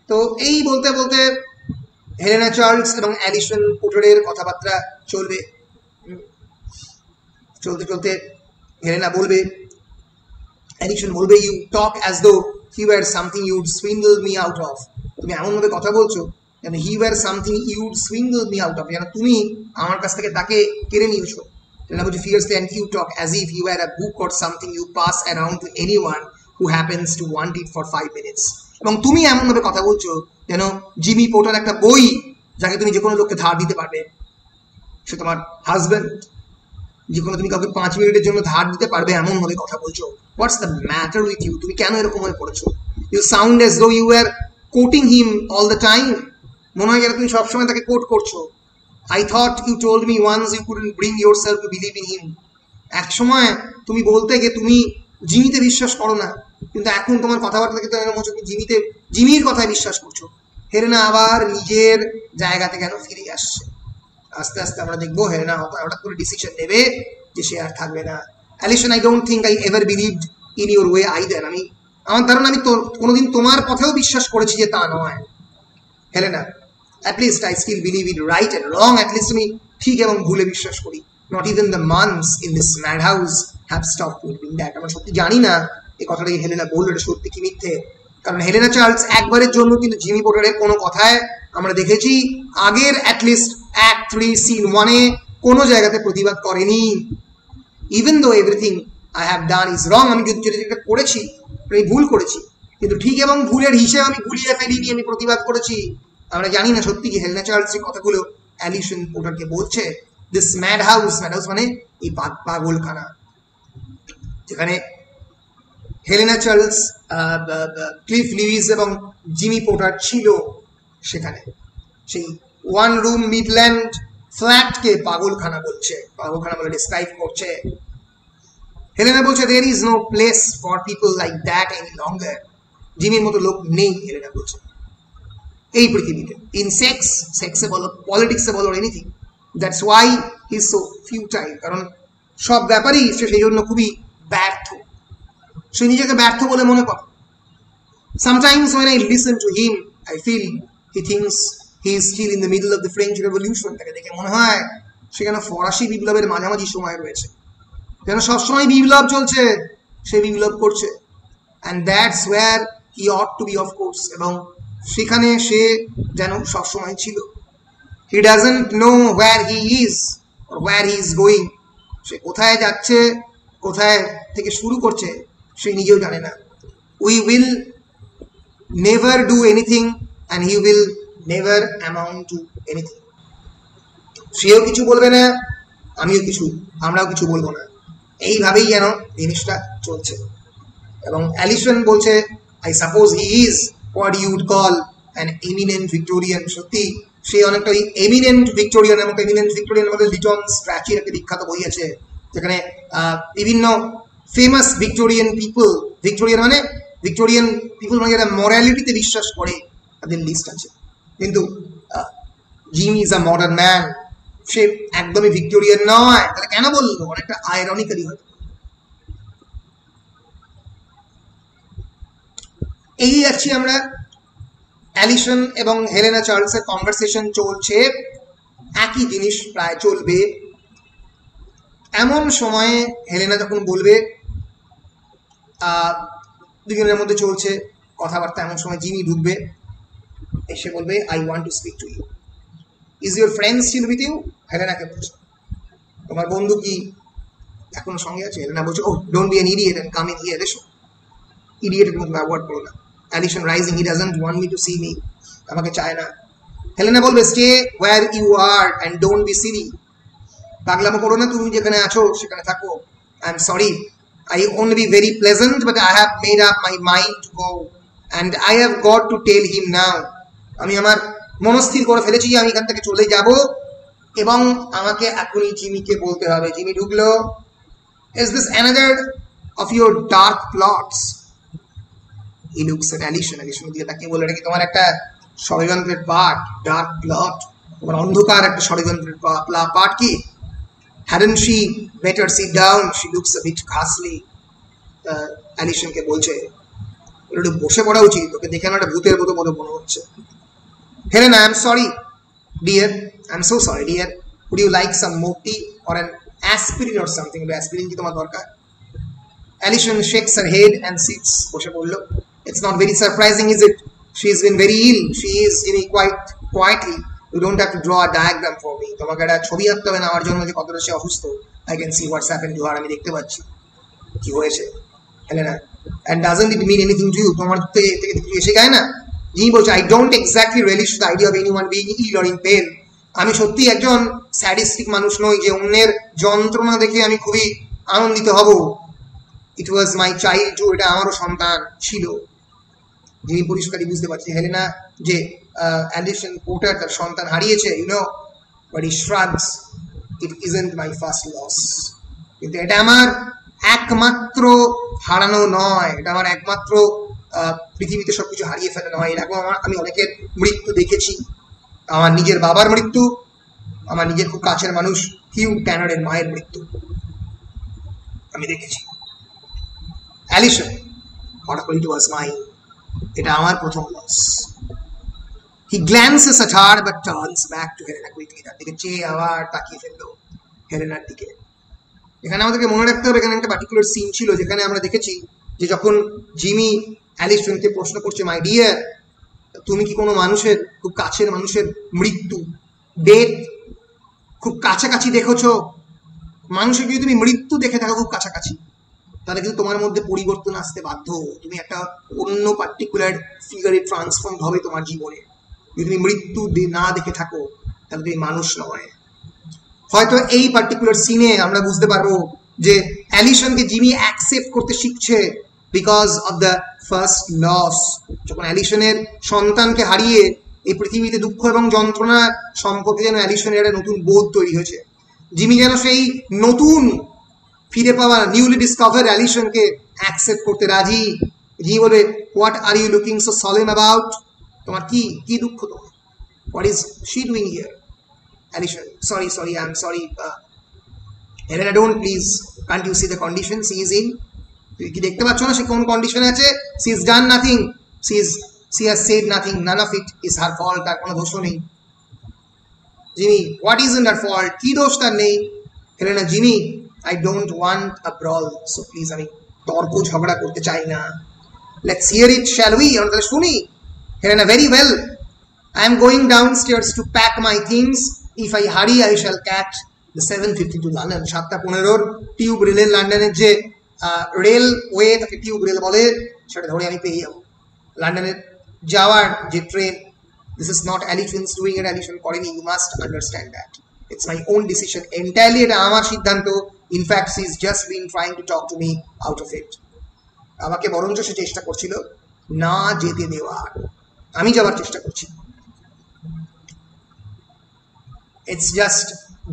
তো এই বলতে বলতে হেলেনা চার্লস এবং অ্যালিসন পোর্টারের কথাবার্তা চলবে। চলতে চলতে হেলেনা বলবে, অ্যালিসন বলবে, you talk as though he were something you'd swindle me out of. তুমি এমনভাবে কথা বলছো যেন he were something you'd swindle me out of, যেন তুমি আমার কাছ থেকে তাকে কেড়ে নিয়েছো। হেলেনা বলছে, fiercely, and you talk as if you are a book or something you pass around to anyone who happens to want it for 5 minutes। এবং তুমি এমনভাবে কথা বলছো যেন জিমি পোর্টার একটা বই যাকে তুমি যে কোনো লোককে ধার দিতে পারবে, সে তোমার হাজব্যান্ড, যে কোনো তুমি কাউকে 5 মিনিটের জন্য ধার দিতে পারবে, এমন ভাবে কথা বলছো। What's the matter with you? তুমি কেন এরকম হয়ে পড়েছো? You sound as though you are quoting him all the time. মনে হয় যেন তুমি সবসময় তাকে কোট করছো। I thought you told me once you couldn't bring yourself to believe in him. এক সময় তুমি বলতে গিয়ে তুমি জিমিতে বিশ্বাস করো না, কিন্তু এখন তোমার কথাবার্তা থেকে মনে হচ্ছে তুমি জিমির কথায় বিশ্বাস করছো। হেলেনা আবার নিজের জায়গাতে কেন ফিরে আসছে। আস্তে আস্তে আমরা দেখবো হেলেনা হঠাৎ করে ডিসিশন নেবে যে সে আর থাকবে না। Alison, I don't think I ever believed in your way either. আমার ধারণা আমি কোনোদিন তোমার কথাও বিশ্বাস করেছি যে তা নয়। Helena, at least I still believe in right and wrong. At least আমি ঠিক এবং ভুলে বিশ্বাস করি। Not even the months in this madhouse have stopped believing that. আমরা সত্যি জানি না এই কথাটা হেলেনা বললো এটা সত্যি কি মিথ্যে। কারণ হেলেনা চার্লস একবারের জন্য কিন্তু জিমি পোর্টারের কোনো কথায় আমরা দেখেছি আগের অ্যাটলিস্ট Act 3 Scene 1-এ কোনো জায়গাতে প্রতিবাদ করেনি। Even though everything I have done is wrong, আমি যদি যেটা করেছি আমি ভুল করেছি, কিন্তু ঠিক এবং ভুলের হিসেবে আমি ভুলিয়ে ফেলিনি, আমি প্রতিবাদ করেছি। আমরা জানি না সত্যি কি হেলেনা চার্লস এই কথাগুলো অ্যালিসন পোর্টারকে বলছে। দিস ম্যাড হাউস মানে এই পাগলখানা, যেখানে হেলেনা চার্লস, ক্লিফ লিউইস এবং জিমি পোর্টার ছিল, সেখানে সেই 1 room মিডল্যান্ড ফ্ল্যাটকে পাগলখানা বলছে, পাগলখানা বলে ডিসক্রাইব করছে। হেলেনা বলছে, there is no place for people like that any longer. জিমির মতো লোক নেই, হেলেনা বলছে, এই পৃথিবীতে। ইন সেক্সে বলো, পলিটিক্সে বলো, anything. That's why he is so futile. কারণ সব ব্যাপারেই সে সেই জন্য খুবই ব্যর্থ, সে নিজেকে ব্যর্থ বলে মনে করে। Sometimes when I listen to him, I feel he thinks he is still in the middle of the French Revolution. তাকে দেখে মনে হয় সে যেন ফরাসি বিপ্লবের মাঝামাঝি সময় রয়েছে, যেন সবসময় বিপ্লব চলছে, সে বিপ্লব করছে। And that's where he ought to be, of course. এবং সেখানে সে যেন সবসময় ছিল। He doesn't know where he is or where he is going. সে কোথায় যাচ্ছে, কোথায় থেকে শুরু করছে, সে নিজেও জানে না। We will never do anything and he will never amount to anything. সেও কিছু বলবে না, আমরাও কিছু বলবো না। এইভাবেই যেন জিনিসটা চলছে। এবং অ্যালিসন বলছে, I suppose he is what you would call an eminent Victorian. সত্যি সে অনেকটা ওই এমিনেন্ট ভিক্টোরিয়ান, এবং এমিনেন্ট ভিক্টোরিয়ানের মধ্যে লিটন স্ট্র্যাচির একটা বিখ্যাত বই আছে যেখানে বিভিন্ন ফেমাস ভিক্টোরিয়ান পিপল, ভিক্টোরিয়ান মানে ভিক্টোরিয়ান পিপল মানে যারা মরালিটিতে বিশ্বাস করে তাদের লিস্ট আছে। কিন্তু Jimmy is a modern man, সে একদমই ভিক্টোরিয়ান নয়। তাহলে কেন বললো? অনেকটা আইরনিক্যালি হয়তো। এই যাচ্ছি আমরা, অ্যালিসন এবং হেলেনা চার্লসের কনভারসেশন চলছে, একই জিনিস প্রায় চলবে। এমন সময়ে হেলেনা যখন বলবে, দুজনের মধ্যে চলছে কথাবার্তা, এমন সময় জিমি ঢুকবে, এসে বলবে, I want to speak to you. Is your friend still with you? হেলেনাকে বলছে, তোমার বন্ধু কি এখনো সঙ্গে আছে? হেলেনা বলছে, oh don't be an idiot and come in here. এসো, ইডিয়েটের মতো ব্যবহার করো না। Alison rising, he doesn't want me to see me, আমাকে চায় না। হেলেনা বলবে, stay where you are and don't be silly, পাগলামো করো না, তুমি যেখানে আছো সেখানে থাকো। I am sorry, I won't be very pleasant, but I have made up my mind to go, and I have got to tell him now. আমি আমার মনস্থির করে ফেলেছি যে আমি এখান থেকে চলে যাব, এবং আমাকে এখনই জিমিকে বলতে হবে। জিমি ঢুকলো। Is this another of your dark plots? He looks at Alison. Alison দিয়ে তাকে বলে, এটা কি তোমার একটা ষড়যন্ত্রের পাঠ? ডার্ক প্লট, তোমার অন্ধকার একটা ষড়যন্ত্রের পাঠ কি? Hadn't she better sit down? She looks a bit ghastly. অ্যালিসনকে বলছে, একটু বসে পড়া উচিত, তোকে দেখে আমার একটা ভূতের মতো মনে হচ্ছে। Helena, I'm sorry, dear. I'm so sorry, dear. Would you like some more tea or an aspirin or something? Aspirin কি তোমার দরকার? Alison shakes her head and sits. বসে পড়ল। It's not very surprising, is it? She's been very ill. She is quite quietly. You don't have to draw a diagram for me. তোমাকে একটা ছবি আঁকতে হবে না আমার জন্য যে কতটা সে অসুস্থ। I can see what's happened to her. আমি দেখতে পাচ্ছি কি হয়েছে। Helena, and doesn't it mean anything to you? তোমার থেকে কিছু এসে যায় না? জিমি বলছে, I don't exactly relish the idea of anyone being ill or in pain. আমি সত্যি একজন স্যাডিস্টিক মানুষ নই যে অন্যের যন্ত্রণা দেখে আমি খুবই আনন্দিত হব। It was my childhood. এটা আমারও সন্তান ছিল। জিমি পরিষ্কারই বুঝতে পারছি হেলেনা যে অ্যালিসন পোর্টার তার সন্তান হারিয়েছে, but he shrugs. It isn't my first loss. কিন্তু এটা আমার একমাত্র হারানো নয়, এটা আমার একমাত্র পৃথিবীতে সবকিছু হারিয়ে ফেলা নয়। এরকম আমি অনেকের মৃত্যু দেখেছি। আমার নিজের বাবার মৃত্যু, আমার নিজের খুব কাছের মানুষ হিউ ট্যানারের মায়ের মৃত্যু আমি দেখেছি। Alison, what happened to us mine? এটা আমার প্রথম loss. He glances at her but turns back to Helena quickly. তার দিকে চেয়ে আবার তাকিয়ে ফেললো হেলেনার দিকে। এখানে আমাদেরকে মনে রাখতে হবে, এখানে একটা পার্টিকুলার সিন ছিল যেখানে আমরা দেখেছি যে যখন জিমি অ্যালিসনকে প্রশ্ন করছে, মাই ডিয়ার, তুমি কি কোনো মানুষের, খুব কাছের মানুষের মৃত্যু, ডেথ খুব কাছাকাছি দেখেছো? মানুষের যদি তুমি মৃত্যু দেখে থাকো খুব কাছাকাছি, তাহলে কিন্তু তোমার মধ্যে পরিবর্তন আসতে বাধ্য। তুমি একটা অন্য পার্টিকুলার ফিগারে ট্রান্সফর্ম হবে তোমার জীবনে। যদি তুমি মৃত্যু না দেখে থাকো তাহলে তুমি মানুষ নয়। হয়তো এই পার্টিকুলার সিনে আমরা বুঝতে পারবো যে অ্যালিসনকে জিমি অ্যাকসেপ্ট করতে শিখছে because of the first loss. যখন অ্যালিসনের সন্তানকে হারিয়ে এই পৃথিবীতে দুঃখ এবং যন্ত্রণা সম্পর্কে যেন অ্যালিসনের একটা নতুন বোধ তৈরি হয়েছে। জিমি যেন সেই নতুন ফিরে পাওয়া নিউলি ডিসকভার অ্যালিসনকে অ্যাকসেপ্ট করতে রাজি। জিমি বলবে, what are you looking so solemn about? তোমার কি দুঃখ তোমার? What is she doing here? Alison, sorry, I'm sorry. Helena, don't please. Can't you see the condition she is in? তুই কি দেখতে পাচ্ছ না সে কোন কন্ডিশনে আছে? She has done nothing. She has said nothing. None of it is her fault. তার কোনো দোষও নেই। Jimmy, what isn't her fault? কি দোষ তার নেই? Helena, Jimmy, I don't want a brawl. So please, আমি তর্ক ঝগড়া করতে চাই না। Let's hear it, shall we? আমরা তাহলে শুনি। Helena, very well. I am going downstairs to pack my things. If I hurry, I shall catch the 7:50 to London. 7:15 tube রেলের লন্ডনের যে রেলওয়ে, তাকে টিউব রেল বলে, সেটা ধরে আমি পেয়ে যাবো লন্ডনের যাওয়ার যে train. This is not Alison's doing it. Alison করেনি, you must understand that. It's my own decision entirely. এটা আমার সিদ্ধান্ত। In fact, she's just been trying to talk to me out of it. আমাকে বরঞ্চ সে চেষ্টা করছিল না যেতে দেওয়ার। আমি যাওয়ার চেষ্টা করছি। It's just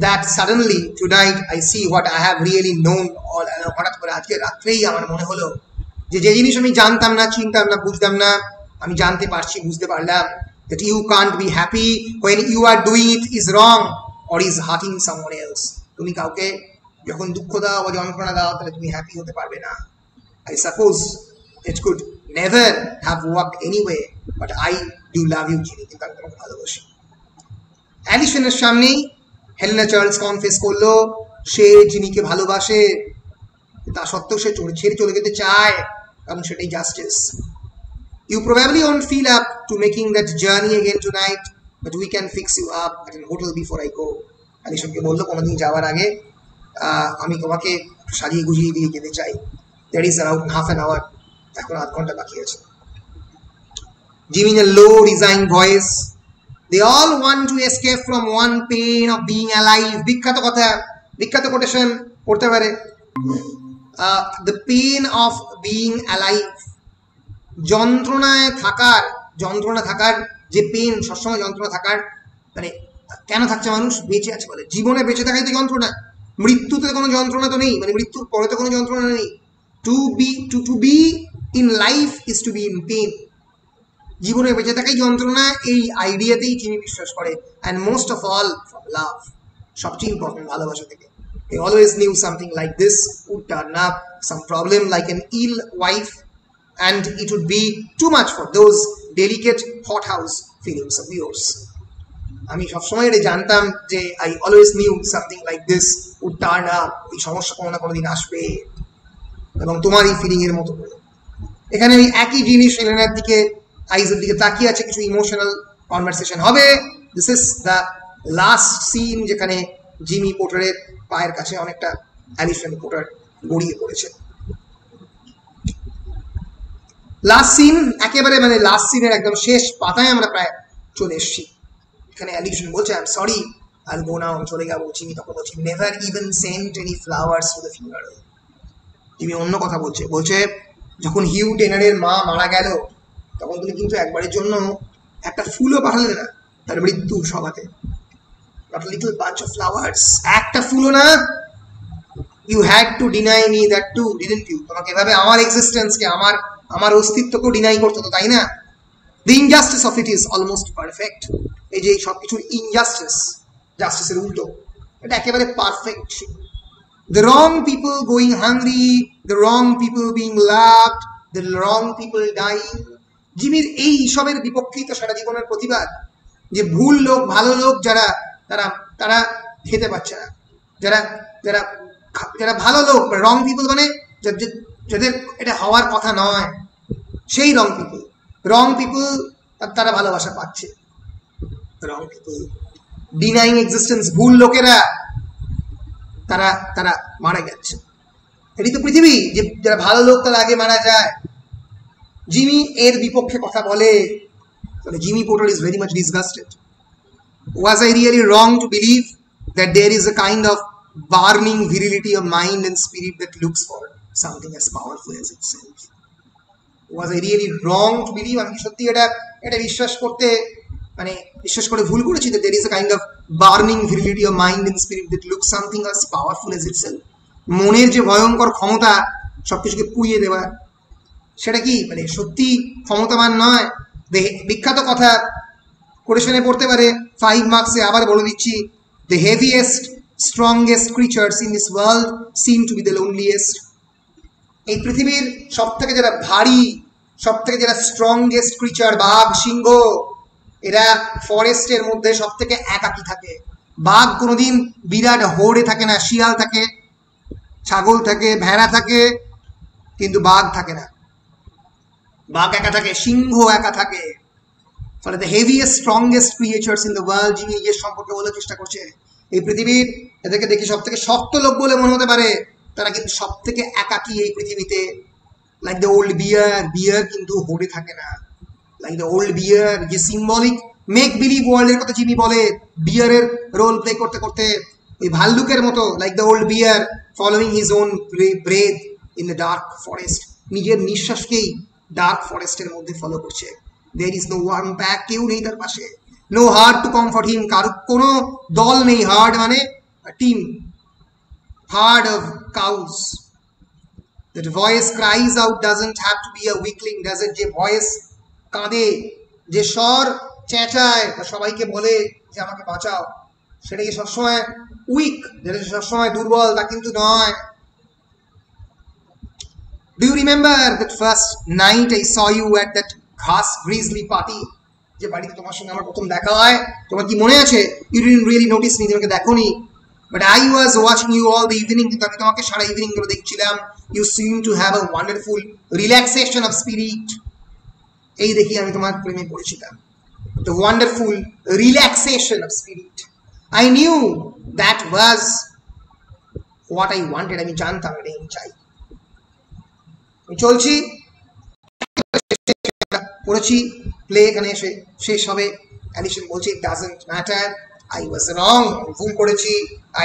that suddenly tonight I see what I have really known all. হঠাৎ করে আজকে রাত্রেই আমার মনে হলো যে যে জিনিস আমি জানতাম না, চিনতাম না, বুঝতাম না, আমি জানতে পারছি, বুঝতে পারলাম that you can't be happy when you are doing it is wrong or is hurting someone else. তুমি কাউকে যখন দুঃখ দাও বা যন্ত্রণা দাও তাহলে তুমি হ্যাপি হতে পারবে না। I suppose it could never have worked anyway, but I do love you, Jimmy, কিন্তু আমি তোমাকে ভালোবাসি। অ্যালিসনের সামনেই হেলেনা চার্লস কনফেস করলো সে জিমিকে ভালোবাসে, তা সত্ত্বেও সে ছেড়ে চলে যেতে চায়, কারণ সেটাই justice. You probably won't feel up to making that journey again tonight, but we can fix you up at a hotel before I go. অ্যালিসনকে বললো কোনোদিন যাওয়ার আগে আমি তোমাকে সাজিয়ে গুজিয়ে দিয়ে যেতে চাই। There is around half an hour, এখন আধ ঘন্টা বাকি আছে। Jimmy in a low resigned voice, they all want to escape from one pain of being alive. বিখ্যাত কথা, বিখ্যাত কোটেশন পড়তে পারে। The pain of being alive, যন্ত্রণা থাকার যে পেন, সবসময় যন্ত্রণা থাকার, মানে কেন থাকছে মানুষ? বেঁচে আছে বলে। জীবনে বেঁচে থাকাই তো যন্ত্রণা, মৃত্যুতে কোনো যন্ত্রণা তো নেই, মানে মৃত্যুর পরে তো কোনো যন্ত্রণা নেই। To be in life is to be in pain. জীবনে বেঁচে থাকাই যন্ত্রণা, এই আইডিয়াতেই জিমি বিশ্বাস করে। And most of all from love, সবচেয়ে ইম্পর্টেন্ট ভালোবাসা থেকে। They always knew something like this would turn up, some problem like an ill wife, and it would be too much for those delicate hothouse feelings of yours. আমি সবসময় এটা জানতাম যে I always knew something like this would turn up, এই সমস্যা কোনো না কোনোদিন আসবে, এবং তোমার এই ফিলিং এর মতো করে। এখানে ওই একই জিনিস হেলেনার দিকে, আইজের দিকে তাকিয়ে আছে, কিছু ইমোশনাল কনভারসেশন হবে। This is the last scene, যেখানে জিমি পোর্টারের পায়ের কাছে অনেকটা অ্যালিসন পোর্টার গড়িয়ে পড়েছে। লাস্ট সিন, একেবারে মানে লাস্ট সিনের একদম শেষ পাতায় আমরা প্রায় চলে এসেছি। এখানে অ্যালিসন বলছে I am sorry, I go now, চলে যাবো। জিমি তখন বলছে never even sent any flowers to the funeral. Jimmy অন্য কথা বলছে যখন হিউ টেনারের মা মারা গেল তখন তুমি কিন্তু একবারের জন্য একটা ফুলও পাঠালে না তার মৃত্যুর সভাতে। Not a little bunch of flowers, একটা ফুলও না। You had to deny me that too, didn't you? তোমাকে এভাবে আমার এক্সিস্টেন্সকে, আমার অস্তিত্বকেও ডিনাই করতে তো, তাই না? The injustice of it is almost perfect. এই যে সবকিছুর ইনজাস্টিস, জাস্টিসের উল্টো, এটা একেবারে perfect. The wrong people going hungry, the wrong people being loved, the wrong people dying. জিমির এই সবের বিপক্ষেই তো সারা জীবনের প্রতিবাদ, যে ভুল লোক, ভালো লোক যারা, তারা খেতে পাচ্ছে না, যারা ভালো লোক, রং পিপল মানে যাদের এটা হওয়ার কথা নয়, সেই রং পিপল তারা ভালোবাসা পাচ্ছে। রং পিপল ডিনাইং এক্সিস্টেন্স, ভুল লোকেরা তারা মারা যাচ্ছে। এটি তো পৃথিবী, যে যারা ভালো লোক তারা আগে মারা যায়। জিমি এর বিপক্ষে কথা বলে, Jimmy porter is very much disgusted. Was I really wrong to believe that there is a kind of burning virility of mind and spirit that looks for something as powerful as itself? Was I really wrong to believe? আমি সত্যি এটা বিশ্বাস করে ভুল করেছি that there is a kind of burning virility of mind and spirit that looks something as powerful as itself. মনের যে ভয়ঙ্কর ক্ষমতা সবকিছুকে পুড়িয়ে দেওয়া, সেটা কি মানে সত্যি ক্ষমতাবান নয়? বিখ্যাত কথা কোটেশনে পড়তে পারে 5 মার্কসে, আবার বলে দিচ্ছি, the heaviest strongest creatures in this world seem to be the loneliest. এই পৃথিবীর সব থেকে যারা ভারী, সব থেকে যারা স্ট্রংগেস্ট ক্রিচার, বাঘ, সিংহ, এরা ফরেস্টের মধ্যে সব থেকে একাকী থাকে। বাঘ কোনোদিন বিরাট হোড়ে থাকে না, শিয়াল থাকে, ছাগল থাকে, ভেড়া থাকে, কিন্তু বাঘ থাকে না। বাঘ একা থাকে, সিংহ একা থাকে। ফলে the heaviest strongest creatures in the world, যিনি নিজের সম্পর্কে বলার চেষ্টা করছে, এই পৃথিবীর এদেরকে দেখে সব থেকে শক্ত লোক বলে মনে হতে পারে, তারা কিন্তু সব থেকে একাকী এই পৃথিবীতে। লাইক দ্য ওল্ড বিয়ার কিন্তু হোড়ে থাকে না। লাইক দ্য ওল্ড বিয়ার, যে সিম্বলিক মেক বিলিভ ওয়ার্ল্ডের কথা যিনি বলে, বিয়ারের রোল প্লে করতে করতে ওই ভাল্লুকের মতো, like the old bear following his own breath in the dark forest, নিজের নিঃশ্বাসকেই ডার্ক ফরেস্টের মধ্যে ফলো করছে। There is no one back, কেউ নেই তার পাশে, no heart to comfort him, কারো কোনো দল নেই, herd মানে a team, herd of cows. That voice cries out doesn't have to be a weakling, doesn't, যে voice কাঁদে, যে স্বর চেঁচায় বা সবাইকে বলে যে আমাকে বাঁচাও, সেটা কি সবসময় উইক, যেটা সবসময় দুর্বল, তা কিন্তু নয়। Do you remember that first night I saw you at that ঘাস grizzly party, যে বাড়িতে তোমার সঙ্গে আমার প্রথম দেখা হয়, তোমার কি মনে আছে? You didn't really notice me, তোমাকে দেখোনি, but I was watching you all the evening, কিন্তু আমি তোমাকে সারা ইভিনিং ধরে দেখছিলাম। You seem to have a wonderful relaxation of spirit, এই দেখি আমি তোমার প্রেমে পড়েছিলাম, the wonderful relaxation of spirit. I knew that was what I wanted, আমি জানতাম এটা আমি চাই। চলছি, পড়েছি, প্লে এখানে এসে শেষ হবে। অ্যালিসন বলছে it doesn't matter, I was wrong, ভুল করেছি,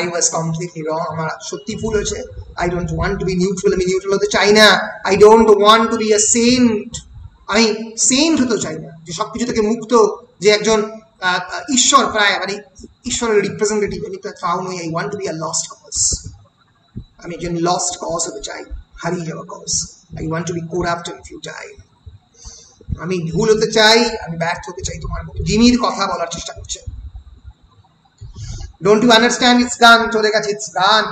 I was completely wrong, আমার সত্যি ভুল হয়েছে। I don't want to be neutral, আমি নিউট্রাল হতে চাই না। I don't want to be a saint, আমি সেন্ট হতে চাই না, যে সবকিছু থেকে মুক্ত, যে একজন ঈশ্বর প্রায় মানে ঈশ্বরের রিপ্রেজেন্টেটিভ, আমি তাও নই। I want to be a lost cause, আমি একজন লস্ট কজ হতে চাই, হারিয়ে যাওয়া cause. I want to be corrupt and futile, আমি ভুল হতে চাই, আমি ব্যর্থ হতে চাই তোমার মতো। জিমির কথা বলার চেষ্টা করছে। Don't you understand? It's done, চলে গেছে, it's done,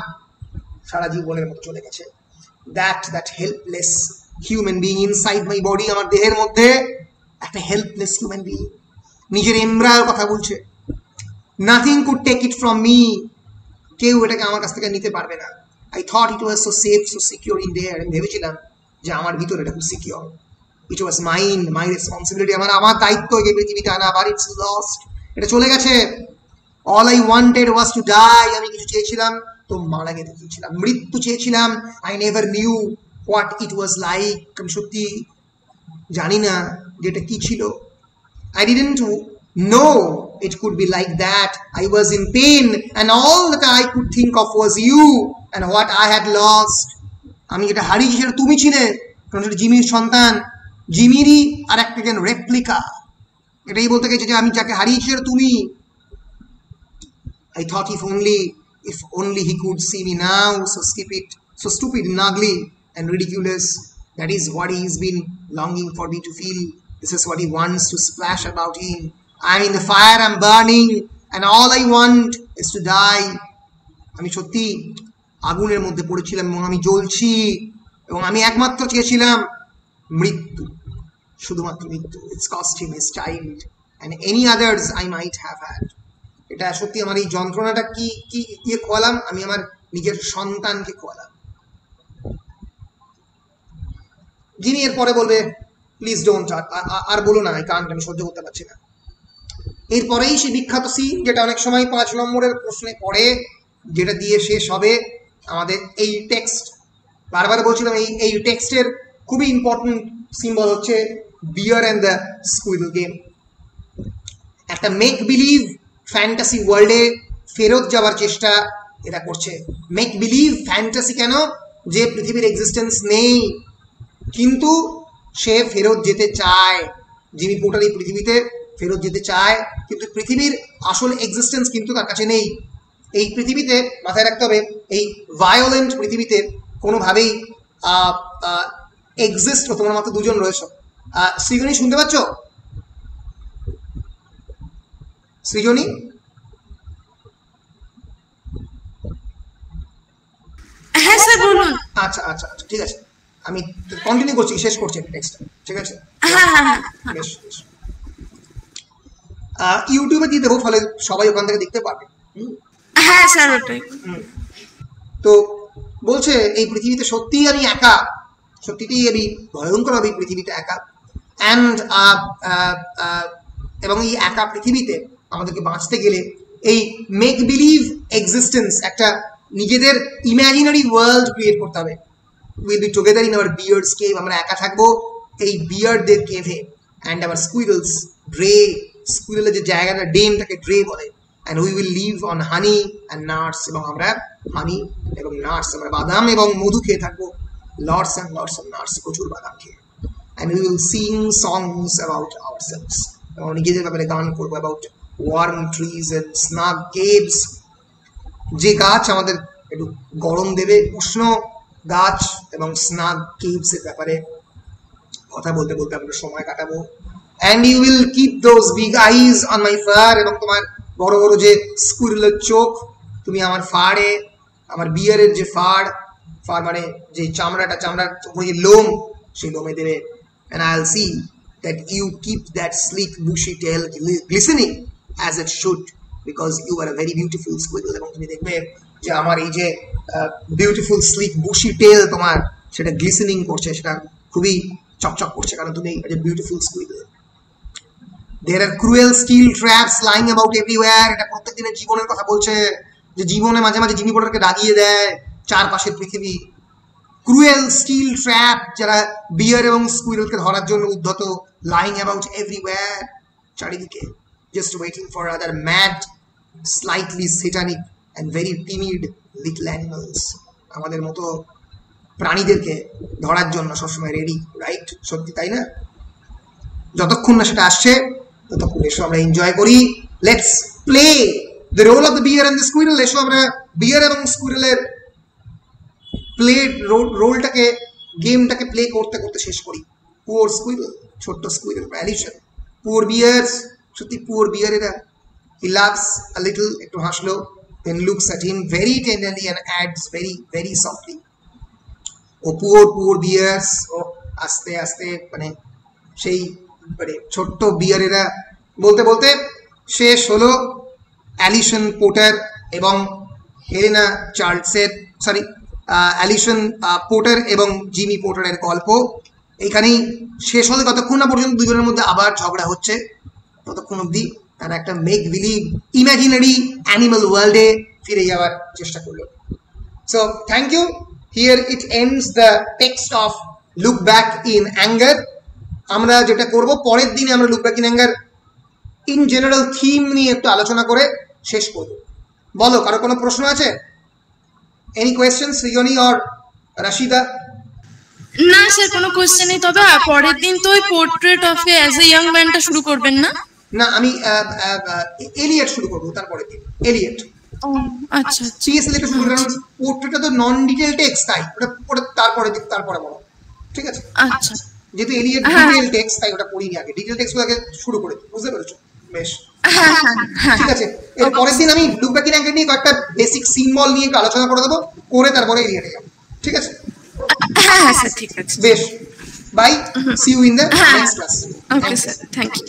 সারা জীবনের মতো চলে গেছে। That helpless human being inside my body, আমার দেহের মধ্যে একটা helpless human being, নিজের এমব্রায়োর কথা বলছে। Nothing could take it from me, কেউ এটাকে আমার কাছ থেকে নিতে পারবে না। I thought it was so safe, so secure in there, আমি ভেবেছিলাম যে আমার ভিতরে এটা খুব secure. It was mine, my responsibility, আমার দায়িত্ব এই পৃথিবীতে আনা, but it's lost, এটা চলে গেছে। All I wanted was to die, আমি কিছু চেয়েছিলাম তো মারা যেতে চেয়েছিলাম, মৃত্যু চেয়েছিলাম। I never knew what it was like, আমি সত্যি জানি না যে এটা কি ছিল। I didn't know it could be like that. I was in pain and all that I could think of was you and what I had lost. আমি যেটা হারিয়েছি সেটা তুমি ছিলে, কারণ সেটা জিমির সন্তান, জিমিরই আর একটা যেন রেপ্লিকা। এটাই বলতে গেছে যে আমি যাকে হারিয়েছি সেটা তুমি। I thought if only he could see me now, so stupid and ugly and ridiculous. That is what he's been longing for me to feel. This is what he wants to splash about him. I'm in the fire, I'm burning, and all I want is to die. আমি সত্যি আগুনের মধ্যে পড়েছিলাম এবং আমি জ্বলছি, এবং আমি একমাত্র চেয়েছিলাম মৃত্যু, শুধুমাত্র মৃত্যু। It's cost him his child and any others I might have had. এটা সত্যি আমার এই যন্ত্রণাটা কি খোয়ালাম, আমি আমার নিজের সন্তানকে খোয়ালাম। যিনি এরপরে বলবে প্লিজ ডোন্ট, আর বলো না, এই কানটা আমি সহ্য করতে পারছি না। এরপরেই সেই বিখ্যাত সিন, যেটা অনেক সময় 5 নম্বরের প্রশ্নে পড়ে, যেটা দিয়ে শেষ হবে আমাদের এই টেক্সট। বারবার বলছিলাম এই টেক্সটের খুবই ইম্পর্টেন্ট সিম্বল হচ্ছে বিয়ার অ্যান্ড দ্য স্কুইডল গেম। একটা মেক বিলিভ ফ্যান্টাসি ওয়ার্ল্ডে ফেরত যাওয়ার চেষ্টা এরা করছে। মেক বিলিভ ফ্যান্টাসি কেন? যে পৃথিবীর এক্সিস্টেন্স নেই, কিন্তু সে ফেরত যেতে চায়। জিমি পোর্টার এই পৃথিবীতে ফেরত যেতে চায়, কিন্তু পৃথিবীর আসল এক্সিস্টেন্স কিন্তু তার কাছে নেই। এই পৃথিবীতে মাথায় রাখতে হবে, এই ভায়োলেন্ট পৃথিবীতে কোনোভাবেই এক্সিস্ট, তোমার মাত্র দুজন রয়েছে। সৃজনী শুনতে পাচ্ছ? সৃজনী? হ্যাঁ স্যার বলুন। আচ্ছা আচ্ছা আচ্ছা, ঠিক আছে, আমি কন্টিনিউ করছি, শেষ করছি টেক্সটটা, ঠিক আছে? বেশ বেশ, ইউটিউবে দিয়ে দেবো, ফলে সবাই ওখান থেকে দেখতে পারবে। হ্যাঁ স্যার ওটাই। তো বলছে এই পৃথিবীতে সত্যিই আমি একা, সত্যিই আমি ভয়ঙ্করভাবে এই পৃথিবীতে একা। অ্যান্ড এবং এই একা পৃথিবীতে আমাদেরকে বাঁচতে গেলে এই মেক বিলিভ এক্সিস্টেন্স, একটা নিজেদের ইমাজিনারি ওয়ার্ল্ড ক্রিয়েট করতে হবে। Will be together in our bear's cave, আমরা একা থাকবো এই বিয়ার্ডদের কেভে। অ্যান্ড আওয়ার স্কুইডলস ড্রে, স্কুইডলের যে জায়গাটা ডেমটাকে ড্রে বলে। And we will live on honey and nuts, এবং আমরা হানি এবং নাটস, আমরা বাদাম এবং মধু খেয়ে থাকবো। লটস অ্যান্ড নাটস, প্রচুর বাদাম খেয়ে। and we will sing songs about ourselves. নিজেদের ব্যাপারে গান করবো about warm trees and snug caves, যে গাছ আমাদের একটু গরম দেবে, উষ্ণ গাছ এবং স্নাগ কেভস এর ব্যাপারে কথা বলতে বলতে আমরা সময় কাটাবো। and you will keep those big eyes on my fur, এবং তোমার বড় বড় যে স্কুইরেলের চোখ তুমি আমার ফাড়ে, আমার বিয়ারের যে ফাড় মানে যে চামড়ার উপরে যে লোম, সেই লোমে দেবে। and I'll see that you keep that sleek bushy tail glistening as it should, because you are a very beautiful squirrel, এবং তুমি দেখবে যে আমার এই যে বিউটিফুল স্লিক বুশি টেল তোমার সেটা গ্লিসেনিং করছে, সেটা খুবই চকচক করছে, কারণ তুমি একটা beautiful স্কুইরল। There are cruel steel traps lying about everywhere. এটা প্রত্যেকদিনের জীবনের কথা বলছে, যে জীবনে মাঝে মাঝে জিমি পোটারকে দাগিয়ে দেয় চারপাশের পৃথিবী। ক্রুয়েল স্টিল ট্র্যাপ যারা বিয়ার এবং স্কুইরলকে ধরার জন্য উদ্ধত, lying about everywhere, চারিদিকে, just waiting for other mad, slightly satanic and very timid little animals, আমাদের মতো প্রাণীদেরকে ধরার জন্য সবসময় রেডি, রাইট? সত্যি তাই না? যতক্ষণ না সেটা আসছে ততক্ষণ এসো আমরা এনজয় করি। Let's play the role of the bear and the squirrel. এসো আমরা বিয়ার এবং স্কুইরেলের প্লে রোলটাকে, গেমটাকে প্লে করতে করতে শেষ করি। পুয়ার স্কুইরেল, ছোট্ট স্কুইরেল, অ্যালিসন। পুয়ার বিয়ার্স, সত্যি পুয়ার বিয়ার এরা। হি লাভস আ লিটল, একটু হাসলো, then looks at him very tenderly and adds very very softly, oh poor bears. ও আস্তে আস্তে মানে সেই মানে ছোট্ট বিয়ারেরা বলতে বলতে শেষ হলো অ্যালিসন পোর্টার এবং হেলেনা চার্লসের, সরি অ্যালিসন পোর্টার এবং জিমি পোর্টারের গল্প এইখানেই শেষ হলো। ততক্ষণ না পর্যন্ত দুজনের মধ্যে আবার ঝগড়া হচ্ছে, ততক্ষণ অবধি তারা একটা মেক বিলিভ ইমাজিনারি অ্যানিমাল ওয়ার্ল্ডে ফিরে যাওয়ার চেষ্টা করলো। So thank you. Here it ends the text of Look Back in Anger. আমরা যেটা করব, পরের দিনে আমরা Look Back in Anger in general theme নিয়ে একটু আলোচনা করে শেষ করব। বলো, কারো কোনো প্রশ্ন আছে? Any question Srijani or Rashida? না স্যার, কোনো কোশ্চেন নেই। তবে পরের দিন তো ওই portrait of a as a young ম্যানটা শুরু করবেন না? না, আমি এলিয়েট শুরু করবো তারপরে দিন। এলিয়েট, আচ্ছা সিএসএল এটা শুরু করলাম। পোর্ট্রেটটা তো নন ডিটেইল টেক্সট, তাই ওটা তারপরে বলো, ঠিক আছে? আচ্ছা, যেহেতু এলিয়েট ডিটেইল টেক্সট, তাই ওটা পড়িনি আগে। ডিটেইল টেক্সটগুলো আগে শুরু করে দিই, বুঝতে পেরেছো? বেশ, ঠিক আছে। এর পরের দিন আমি লুক ব্যাক ইন অ্যাঙ্গার নিয়ে কয়েকটা বেসিক সিম্বল নিয়ে একটু আলোচনা করে দেবো, করে তারপরে এলিয়েটে যাবো, ঠিক আছে? হ্যাঁ স্যার, ঠিক আছে। বেশ, bye, see you in the next class. Okay sir, thank you.